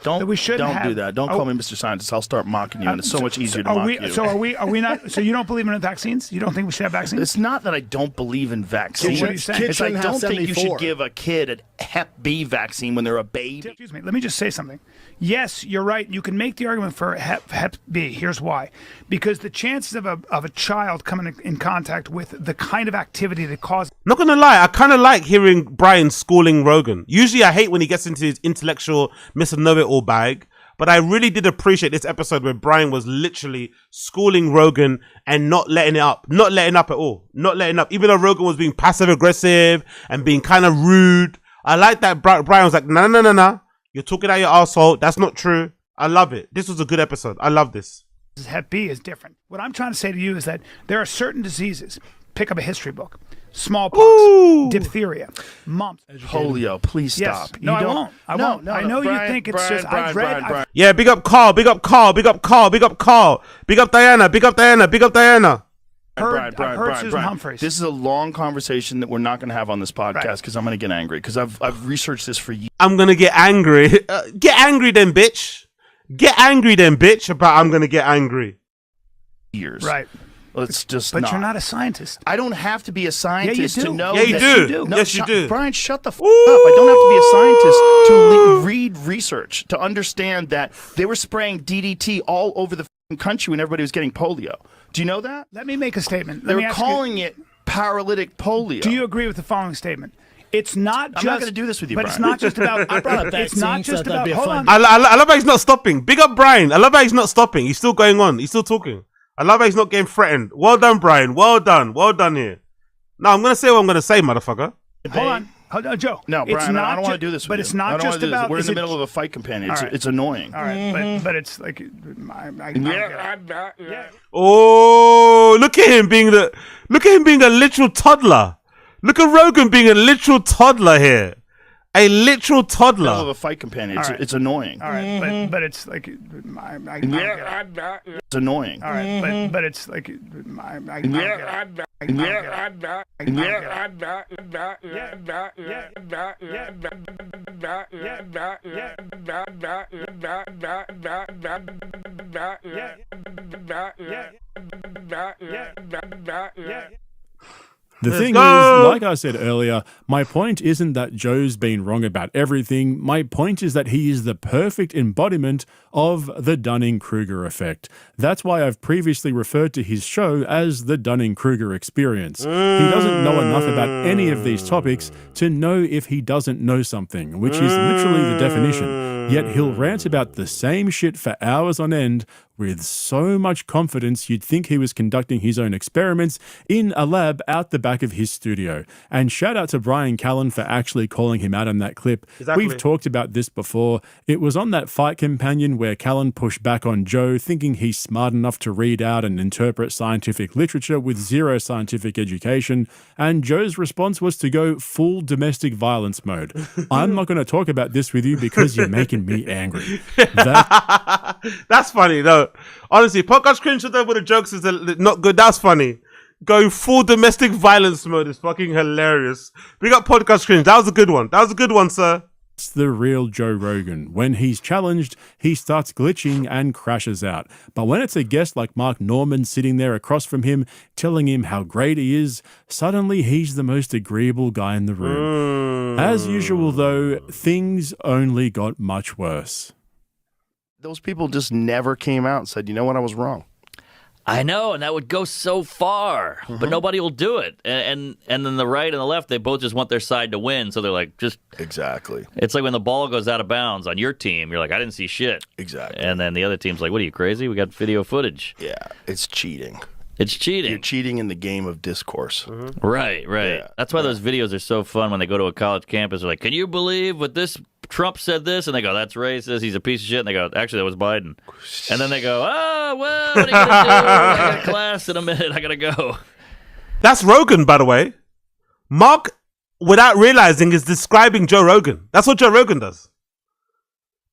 Don't do that. Don't call me Mr. Scientist. I'll start mocking you, and it's so much easier to mock you. So are we not? So you don't believe in vaccines? You don't think we should have vaccines? It's not that I don't believe in vaccines. What are you saying? It's I don't think you should give a kid a Hep B vaccine when they're a baby. Excuse me. Let me just say something. Yes, you're right. You can make the argument for Hep B. Here's why. Because the chances of a child coming in contact with the kind of activity that causes... Not gonna lie, I kind of like hearing Brian schooling Rogan. Usually I hate when he gets into his intellectual Mr. Know-It-All bag, but I really did appreciate this episode where Brian was literally schooling Rogan and not letting it up. Not letting up at all. Not letting up. Even though Rogan was being passive-aggressive and being kind of rude. I like that Brian was like, no. You're talking out your asshole. That's not true. I love it. This was a good episode. I love this. Hep B is different. What I'm trying to say to you is that there are certain diseases. Pick up a history book. Smallpox, diphtheria, mumps, polio. Please stop. Yes. No, I won't. I won't. I know Brian, you think it's Brian, just. Brian, I've read. Brian. Yeah, big up Carl. Big up Carl. Big up Carl. Big up Carl. Big up Diana. Big up Diana. Big up Diana. I've heard Susan Humphreys. This is a long conversation that we're not going to have on this podcast because I'm going to get angry because I've researched this for years. I'm going to get angry. Get angry then, bitch. Get angry then, bitch. About I'm going to get angry. Years. Right. Let's just. But you're not a scientist. I don't have to be a scientist to know. Yeah, you do. No, yes, you do. Brian, shut the f up. I don't have to be a scientist to read research to understand that they were spraying DDT all over the country when everybody was getting polio. Do you know that? Let me make a statement. They were calling it paralytic polio. Do you agree with the following statement? It's not just. I'm not going to do this with you, but Brian. It's not just about. I brought up it's not just about. Hold on. I love how he's not stopping. Big up Brian. I love how he's not stopping. He's still going on. He's still talking. I love how he's not getting threatened. Well done, Brian. Well done. Well done here. Now I'm going to say what I'm going to say, motherfucker. Hold on, Joe. No, Brian, I don't want to do this with but you. It's not just about. We're in the middle of a fight, companion. It's annoying. All right, but it's like. Oh, look at him being a literal toddler. Look at Rogan being a literal toddler here. A literal toddler. Middle of a fight, companion. It's annoying. All right, but it's like. It's annoying. All right, but it's like. The thing is, like I said earlier, my point isn't that Joe's been wrong about everything. My point is that he is the perfect embodiment of the Dunning-Kruger effect. That's why I've previously referred to his show as the Dunning-Kruger experience. He doesn't know enough about any of these topics to know if he doesn't know something, which is literally the definition. Yet he'll rant about the same shit for hours on end with so much confidence you'd think he was conducting his own experiments in a lab out the back of his studio. And shout out to Brian Callen for actually calling him out on that clip. Exactly. We've talked about this before. It was on that Fight Companion where Callen pushed back on Joe, thinking he's smart enough to read out and interpret scientific literature with zero scientific education, and Joe's response was to go full domestic violence mode. I'm not going to talk about this with you because you're making me angry. That's funny, though. Honestly, podcast cringe with the jokes is not good. That's funny. Going full domestic violence mode is fucking hilarious. We got podcast cringe. That was a good one. That was a good one, sir. It's the real Joe Rogan. When he's challenged, he starts glitching and crashes out. But when it's a guest like Mark Norman sitting there across from him, telling him how great he is, suddenly he's the most agreeable guy in the room. As usual, though, things only got much worse. Those people just never came out and said, you know what, I was wrong. I know, and that would go so far, but nobody will do it. And then the right and the left, they both just want their side to win. So they're like, just exactly. It's like when the ball goes out of bounds on your team, you're like, I didn't see shit. Exactly. And then the other team's like, what are you, crazy? We got video footage. Yeah, it's cheating. It's cheating. You're cheating in the game of discourse. Right. Yeah, That's why those videos are so fun when they go to a college campus. They're like, can you believe what this Trump said this? And they go, that's racist. He's a piece of shit. And they go, actually, that was Biden. And then they go, oh, well, what are you going to do? I got class in a minute. I got to go. That's Rogan, by the way. Mark, without realizing, is describing Joe Rogan. That's what Joe Rogan does.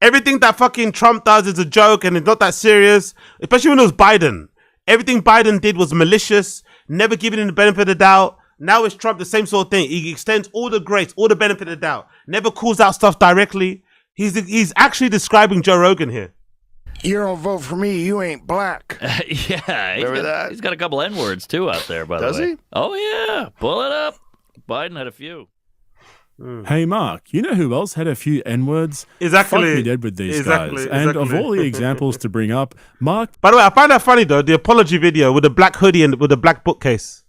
Everything that fucking Trump does is a joke and it's not that serious, especially when it was Biden. Everything Biden did was malicious, never giving him the benefit of the doubt. Now it's Trump, the same sort of thing. He extends all the grace, all the benefit of the doubt. Never calls out stuff directly. He's actually describing Joe Rogan here. You don't vote for me, you ain't black. Yeah. He's got a couple N-words, too, out there, by the way. Does he? Oh, yeah. Pull it up. Biden had a few. Hey, Mark, you know who else had a few N-words? Exactly. Fuck me dead with these guys. And of all the examples to bring up, Mark... By the way, I find that funny, though, the apology video with the black hoodie and with the black bookcase.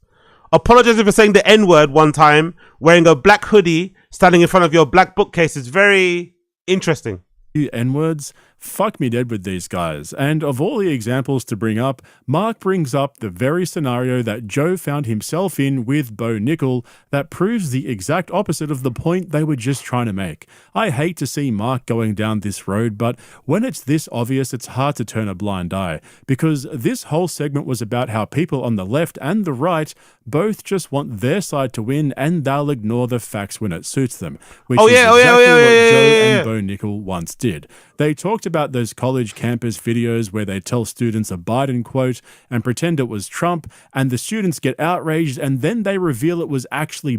Apologizing for saying the N-word one time, wearing a black hoodie, standing in front of your black bookcase is very interesting. N-words, fuck me dead with these guys. And of all the examples to bring up, Mark brings up the very scenario that Joe found himself in with Bo Nickel that proves the exact opposite of the point they were just trying to make. I hate to see Mark going down this road, but when it's this obvious, it's hard to turn a blind eye, because this whole segment was about how people on the left and the right both just want their side to win and they'll ignore the facts when it suits them, which is exactly what Joe and Bo Nickel once did. They talked about those college campus videos where they tell students a Biden quote and pretend it was Trump, and the students get outraged, and then they reveal it was actually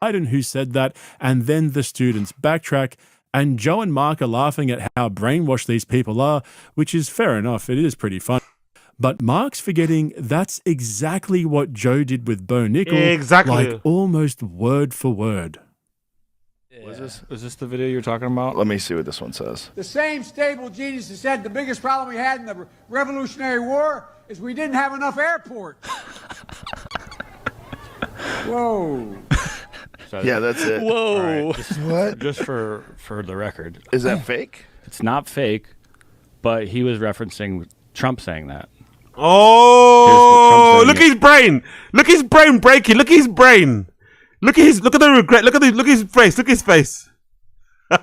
Biden who said that, and then the students backtrack. And Joe and Mark are laughing at how brainwashed these people are, which is fair enough. It is pretty fun. But Mark's forgetting that's exactly what Joe did with Bo Nickel. Exactly. Like almost word for word. Yeah. Was this the video you're talking about? Let me see what this one says. The same stable genius that said the biggest problem we had in the Revolutionary War is we didn't have enough airports. Whoa. Yeah, that's it. Whoa. Right. What? Just for the record. Is that fake? It's not fake, but he was referencing Trump saying that. Oh, look at his brain. Look at his brain breaking. Look at his brain. Look at the regret. Look at his face. Look at his face. And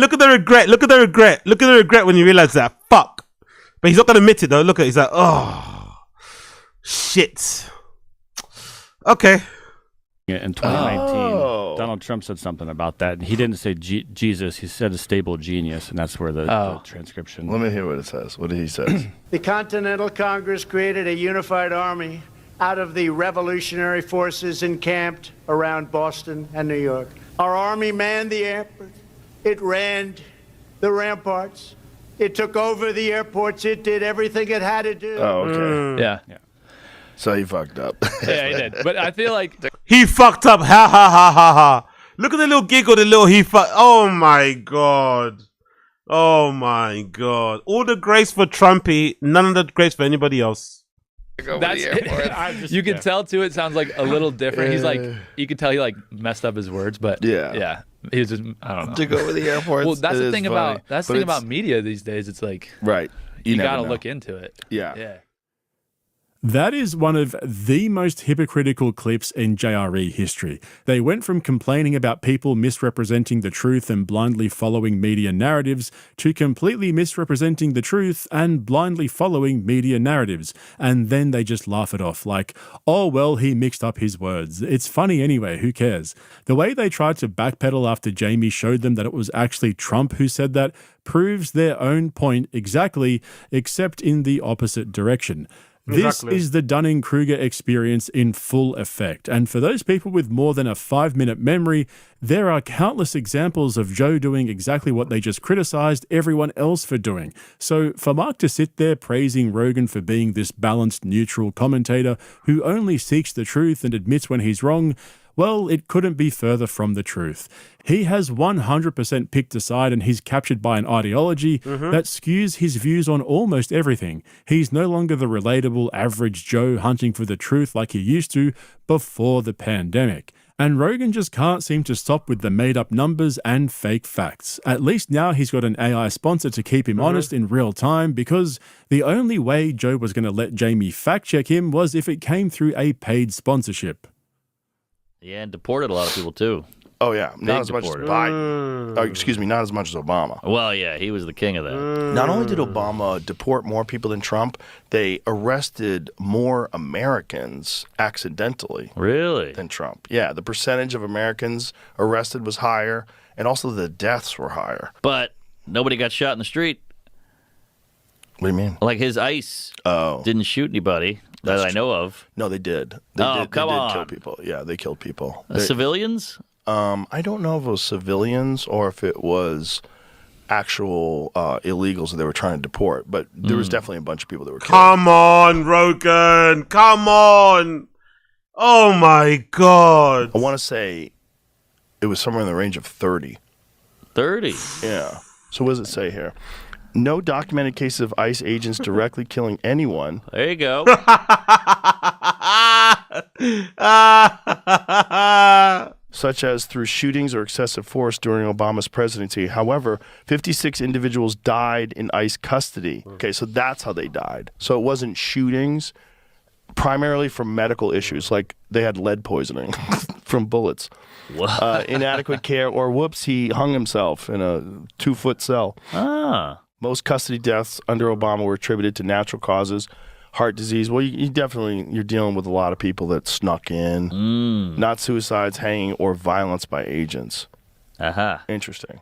look at the regret. Look at the regret. Look at the regret when you realize that. Fuck. But he's not gonna admit it though. Look at it. He's like, oh shit. Okay. In 2019, Donald Trump said something about that. And he didn't say Jesus. He said a stable genius, and that's where the transcription. Let me hear what it says. What did he say? The Continental Congress created a unified army out of the revolutionary forces encamped around Boston and New York. Our army manned the airport. It ran the ramparts. It took over the airports. It did everything it had to do. Oh, okay. Yeah. So he fucked up. Yeah, he did. But I feel like he fucked up. Ha ha ha ha ha. Look at the little giggle, the little he fuck. Oh my god. Oh my god. All the grace for Trumpy, none of the grace for anybody else. You can tell too. It sounds like a little different. He's like, you can tell he like messed up his words, but yeah. He was just, I don't know. To go over the airports. Well, that's the thing about media these days. It's like, right. You got to look into it. Yeah. That is one of the most hypocritical clips in JRE history. They went from complaining about people misrepresenting the truth and blindly following media narratives to completely misrepresenting the truth and blindly following media narratives. And then they just laugh it off like, oh, well, he mixed up his words. It's funny anyway, who cares? The way they tried to backpedal after Jamie showed them that it was actually Trump who said that proves their own point exactly, except in the opposite direction. This is the Dunning-Kruger experience in full effect. And for those people with more than a 5-minute memory, there are countless examples of Joe doing exactly what they just criticized everyone else for doing. So for Mark to sit there praising Rogan for being this balanced, neutral commentator who only seeks the truth and admits when he's wrong, Well, it couldn't be further from the truth. He has 100% picked a side, and he's captured by an ideology that skews his views on almost everything. He's no longer the relatable average Joe hunting for the truth like he used to before the pandemic. And Rogan just can't seem to stop with the made-up numbers and fake facts. At least now he's got an AI sponsor to keep him honest in real time, because the only way Joe was going to let Jamie fact-check him was if it came through a paid sponsorship. Yeah, and deported a lot of people, too. Oh, yeah. Not as much as deported. Biden. Oh, excuse me, not as much as Obama. Well, yeah, he was the king of that. Not only did Obama deport more people than Trump, they arrested more Americans accidentally than Trump. Yeah, the percentage of Americans arrested was higher, and also the deaths were higher. But nobody got shot in the street. What do you mean? Like his ICE didn't shoot anybody that I know of. No, they did. Come they did on. kill people. Yeah, they killed people. Civilians? I don't know if it was civilians or if it was actual illegals that they were trying to deport, but there was definitely a bunch of people that were killed. Come on, Rogan. Come on. Oh, my God. I want to say it was somewhere in the range of 30. 30? Yeah. So what does it say here? No documented cases of ICE agents directly killing anyone. There you go. Such as through shootings or excessive force during Obama's presidency. However, 56 individuals died in ICE custody. Okay, so that's how they died. So it wasn't shootings, primarily from medical issues, like they had lead poisoning from bullets. Inadequate care, or whoops, he hung himself in a 2-foot cell. Most custody deaths under Obama were attributed to natural causes. Heart disease. Well, you're dealing with a lot of people that snuck in. Not suicides, hanging, or violence by agents. Interesting.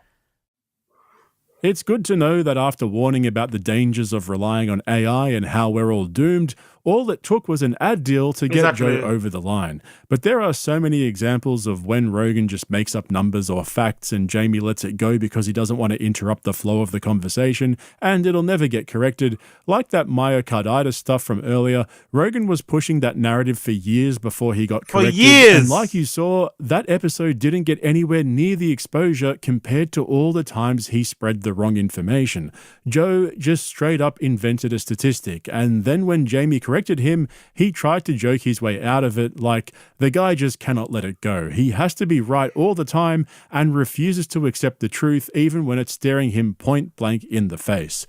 It's good to know that after warning about the dangers of relying on AI and how we're all doomed, all it took was an ad deal to get Joe over the line. But there are so many examples of when Rogan just makes up numbers or facts and Jamie lets it go because he doesn't want to interrupt the flow of the conversation, and it'll never get corrected. Like that myocarditis stuff from earlier, Rogan was pushing that narrative for years before he got corrected. For years! And like you saw, that episode didn't get anywhere near the exposure compared to all the times he spread the wrong information. Joe just straight up invented a statistic, and then when Jamie corrected him, he tried to joke his way out of it, like, the guy just cannot let it go. He has to be right all the time and refuses to accept the truth even when it's staring him point blank in the face.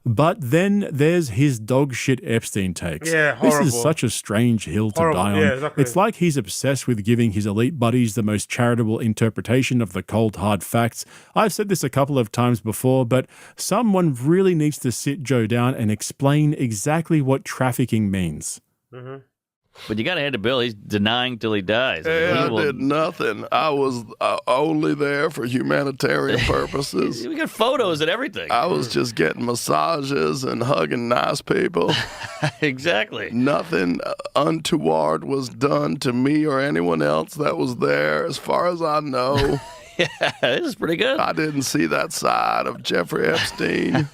But then there's his dog shit Epstein takes. Yeah, horrible. This is such a strange hill to die on. Yeah, exactly. It's like he's obsessed with giving his elite buddies the most charitable interpretation of the cold, hard facts. I've said this a couple of times before, but someone really needs to sit Joe down and explain exactly what trafficking means. But you got to hand to Bill. He's denying till he dies. I did nothing. I was only there for humanitarian purposes. We got photos and everything. I was just getting massages and hugging nice people. Exactly. Nothing untoward was done to me or anyone else that was there, as far as I know. Yeah, this is pretty good. I didn't see that side of Jeffrey Epstein.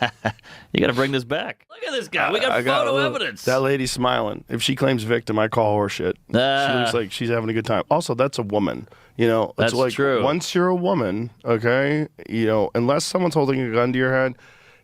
You got to bring this back. Look at this guy. We got photo evidence. That lady's smiling. If she claims victim, I call her shit. She looks like she's having a good time. Also, that's a woman. You know, that's it's like true. Once you're a woman, okay, you know, unless someone's holding a gun to your head,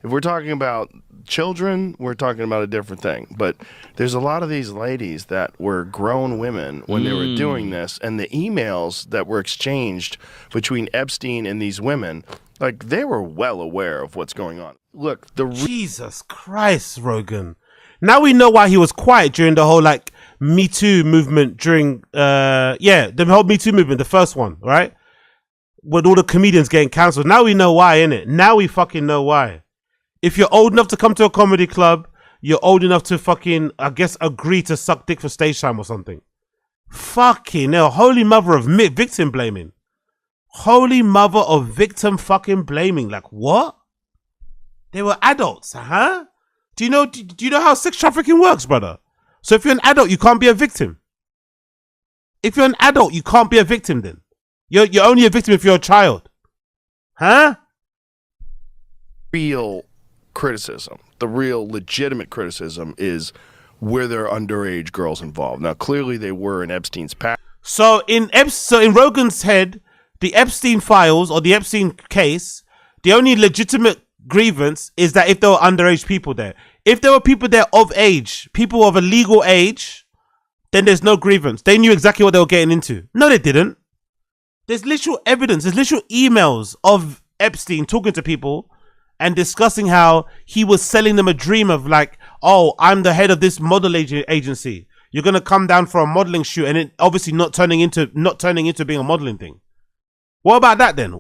if we're talking about children, we're talking about a different thing. But there's a lot of these ladies that were grown women when they were doing this, and the emails that were exchanged between Epstein and these women, like, they were well aware of what's going on. Look, Jesus Christ, Rogan. Now we know why he was quiet during the whole, like, Me Too movement during, the whole Me Too movement, the first one, right? With all the comedians getting cancelled. Now we know why, innit? Now we fucking know why. If you're old enough to come to a comedy club, you're old enough to fucking, I guess, agree to suck dick for stage time or something. Fucking hell. Holy mother of victim blaming. Holy mother of victim fucking blaming. Like, what? They were adults, huh? Do you know how sex trafficking works, brother? So if you're an adult, you can't be a victim. If you're an adult, you can't be a victim then. You're only a victim if you're a child. Huh? Real criticism, the real legitimate criticism, is were there underage girls involved? Now, clearly they were in Epstein's past. So in Rogan's head, the Epstein files or the Epstein case, the only legitimate grievance is that if there were underage people there. If there were people there of age, people of a legal age, then there's no grievance. They knew exactly what they were getting into. No, they didn't. There's literal evidence. There's literal emails of Epstein talking to people and discussing how he was selling them a dream of like, oh, I'm the head of this model agency. You're going to come down for a modeling shoot, and it obviously not turning into being a modeling thing. What about that then?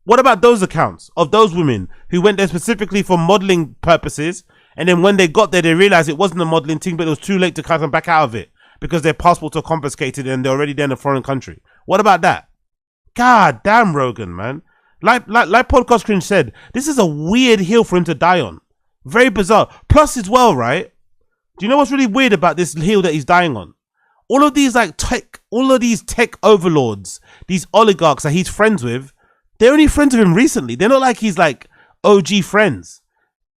What about those accounts of those women who went there specifically for modeling purposes, and then when they got there, they realized it wasn't a modeling thing, but it was too late to cut them back out of it because their passports were confiscated and they're already there in a foreign country? What about that? God damn, Rogan, man. Like Podcast Cringe said, this is a weird hill for him to die on. Very bizarre. Plus as well, right? Do you know what's really weird about this hill that he's dying on? All of these tech overlords, these oligarchs that he's friends with, they're only friends with him recently. They're not like he's like OG friends.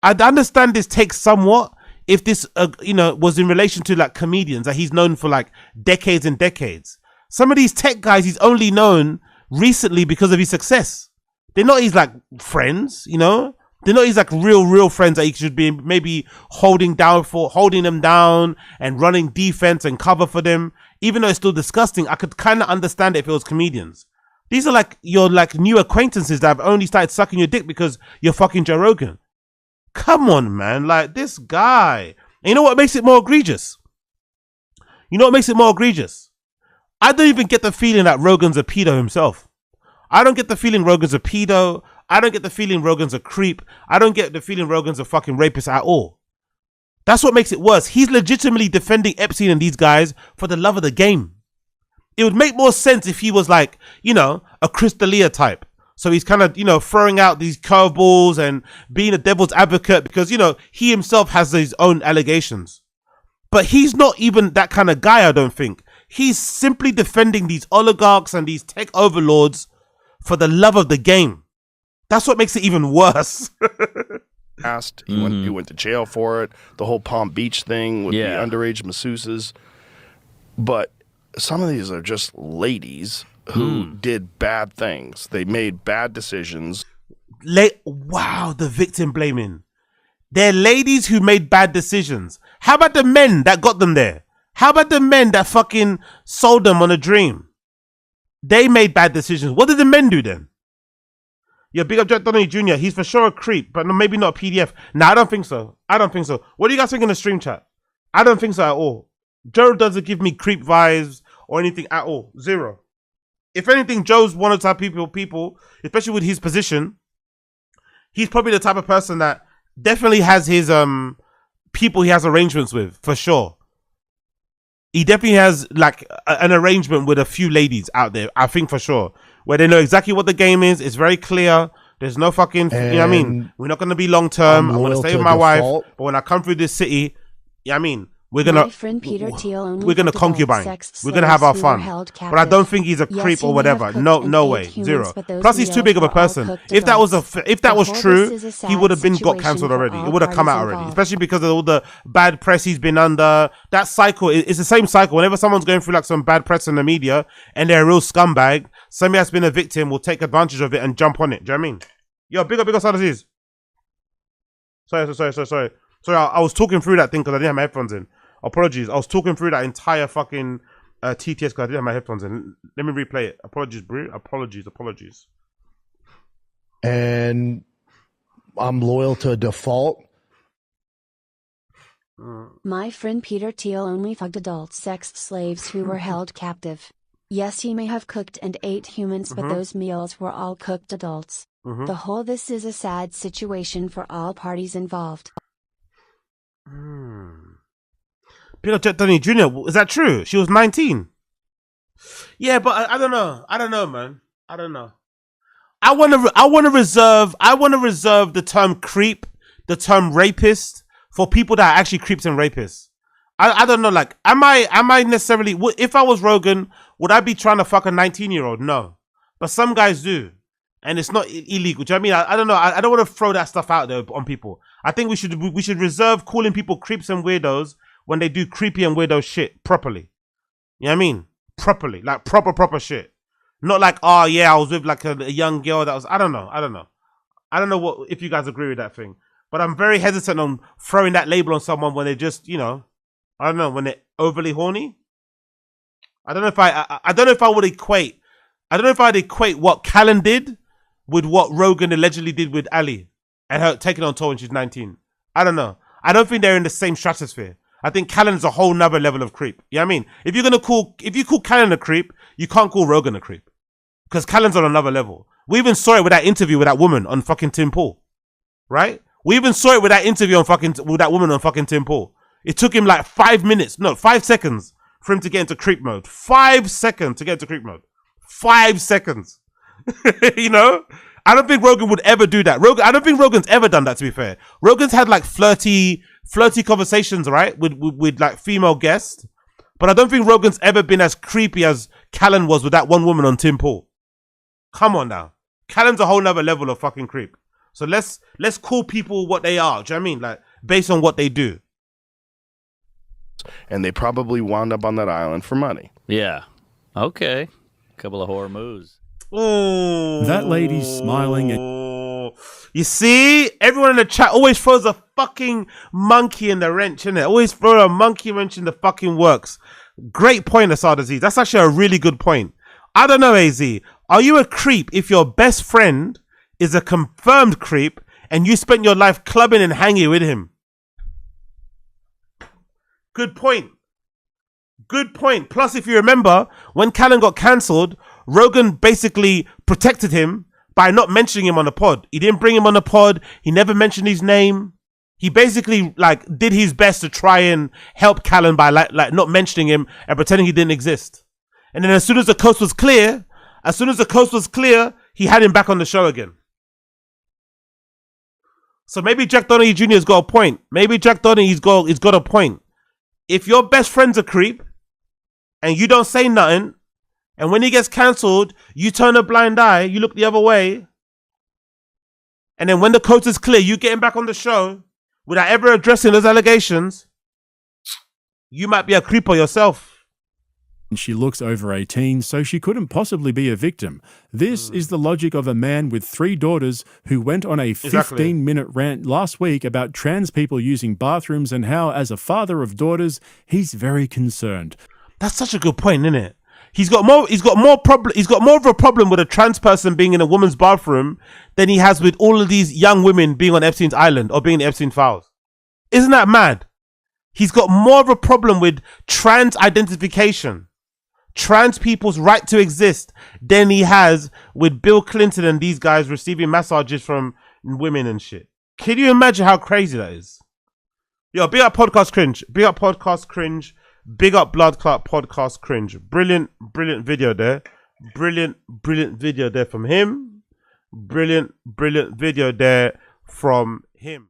I'd understand this takes somewhat if this, was in relation to like comedians that he's known for like decades and decades. Some of these tech guys he's only known recently because of his success. They're not his like friends, you know? They're not his like real friends that he should be maybe holding them down and running defense and cover for them. Even though it's still disgusting, I could kind of understand it if it was comedians. These are like your like new acquaintances that have only started sucking your dick because you're fucking Joe Rogan. Come on, man. Like this guy. And you know what makes it more egregious? I don't even get the feeling that Rogan's a pedo himself. I don't get the feeling Rogan's a pedo. I don't get the feeling Rogan's a creep. I don't get the feeling Rogan's a fucking rapist at all. That's what makes it worse. He's legitimately defending Epstein and these guys for the love of the game. It would make more sense if he was like, a Chris D'Elia type. So he's kind of, throwing out these curveballs and being a devil's advocate because, he himself has his own allegations. But he's not even that kind of guy, I don't think. He's simply defending these oligarchs and these tech overlords for the love of the game. That's what makes it even worse. He went to jail for it. The whole Palm Beach thing with the underage masseuses. But some of these are just ladies who did bad things. They made bad decisions. Wow, the victim blaming. They're ladies who made bad decisions. How about the men that got them there? How about the men that fucking sold them on a dream? They made bad decisions. What did the men do then? Yeah, big up Jack Donnelly Jr. He's for sure a creep, but maybe not a PDF. Nah, I don't think so. What do you guys think in the stream chat? I don't think so at all. Joe doesn't give me creep vibes or anything at all. Zero. If anything, Joe's one of the type of people, especially with his position, he's probably the type of person that definitely has his people he has arrangements with, for sure. He definitely has like an arrangement with a few ladies out there, I think for sure, where they know exactly what the game is. It's very clear. There's no fucking, you know what I mean? We're not going to be long term. I'm going to stay with my wife. But when I come through this city, you know what I mean? We're going to concubine. We're going to have our fun. But I don't think he's a creep or whatever. No way. Zero. Plus he's too big of a person. If that was true, he would have got cancelled already. It would have come out already. Especially because of all the bad press he's been under. That cycle is the same cycle. Whenever someone's going through like some bad press in the media and they're a real scumbag, somebody that's been a victim will take advantage of it and jump on it. Do you know what I mean? Yo, big up Sadasies. Sorry. I was talking through that thing because I didn't have my headphones in. Apologies. I was talking through that entire fucking TTS because I didn't have my headphones in. Let me replay it. Apologies, bro. Apologies. And I'm loyal to a default. My friend Peter Thiel only fucked adult sex slaves who were held captive. Yes, he may have cooked and ate humans, but those meals were all cooked adults. This is a sad situation for all parties involved. Peter Jet Dunning Jr. Is that true? She was 19. Yeah, but I don't know, man. I don't know. I want to reserve the term creep, the term rapist for people that are actually creeps and rapists. I don't know. Like, am I necessarily? If I was Rogan, would I be trying to fuck a 19-year-old? No, but some guys do. And it's not illegal. Do you know what I mean? I don't know. I don't want to throw that stuff out there on people. I think we should reserve calling people creeps and weirdos when they do creepy and weirdo shit properly. You know what I mean? properly, like proper shit. Not like, oh yeah, I was with like a young girl that was, I don't know what if you guys agree with that thing. But I'm very hesitant on throwing that label on someone when they just, you know, I don't know, when they're overly horny. I don't know if I would equate. I don't know if I'd equate what Callan did with what Rogan allegedly did with Ali and her taking on tour when she's 19. I don't know. I don't think they're in the same stratosphere. I think Callan's a whole nother level of creep. You know what I mean? If you call Callan a creep, you can't call Rogan a creep. Because Callan's on another level. We even saw it with that interview with that woman on fucking Tim Pool. Right? We even saw it with that interview with that woman on fucking Tim Pool. It took him like 5 seconds for him to get into creep mode. 5 seconds to get into creep mode. 5 seconds. You know? I don't think Rogan would ever do that. I don't think Rogan's ever done that, to be fair. Rogan's had like flirty conversations, right? With like female guests. But I don't think Rogan's ever been as creepy as Callan was with that one woman on Tim Pool. Come on now. Callan's a whole nother level of fucking creep. So let's call people what they are. Do you know what I mean? Like, based on what they do. And they probably wound up on that island for money. Yeah. Okay. Couple of horror moves. Oh, that lady's smiling at. You see, everyone in the chat always throws a fucking monkey in the wrench, innit? Always throw a monkey wrench in the fucking works. Great point, Asad Aziz. That's actually a really good point. I don't know, AZ. Are you a creep if your best friend is a confirmed creep and you spent your life clubbing and hanging with him? Good point. Good point. Plus, if you remember, when Callan got cancelled, Rogan basically protected him by not mentioning him on the pod. He didn't bring him on the pod. He never mentioned his name. He basically like did his best to try and help Callan by like not mentioning him and pretending he didn't exist. And then as soon as the coast was clear, he had him back on the show again. So maybe Jack Donaghy Jr.'s got a point. Maybe Jack Donaghy's got a point. If your best friend's a creep and you don't say nothing, and when he gets cancelled, you turn a blind eye, you look the other way, and then when the coast is clear, you get him back on the show without ever addressing those allegations, you might be a creeper yourself. She looks over 18, so she couldn't possibly be a victim. This is the logic of a man with 3 daughters who went on a 15-minute rant last week about trans people using bathrooms and how, as a father of daughters, he's very concerned. That's such a good point, isn't it? He's got more of a problem with a trans person being in a woman's bathroom than he has with all of these young women being on Epstein's island or being in the Epstein files. Isn't that mad? He's got more of a problem with trans identification, trans people's right to exist, than he has with Bill Clinton and these guys receiving massages from women and shit. Can you imagine how crazy that is? Yo, big up Podcast Cringe. Big up Podcast Cringe. Big up Blood Clot Podcast Cringe. Brilliant video there. Brilliant video there from him. Brilliant video there from him.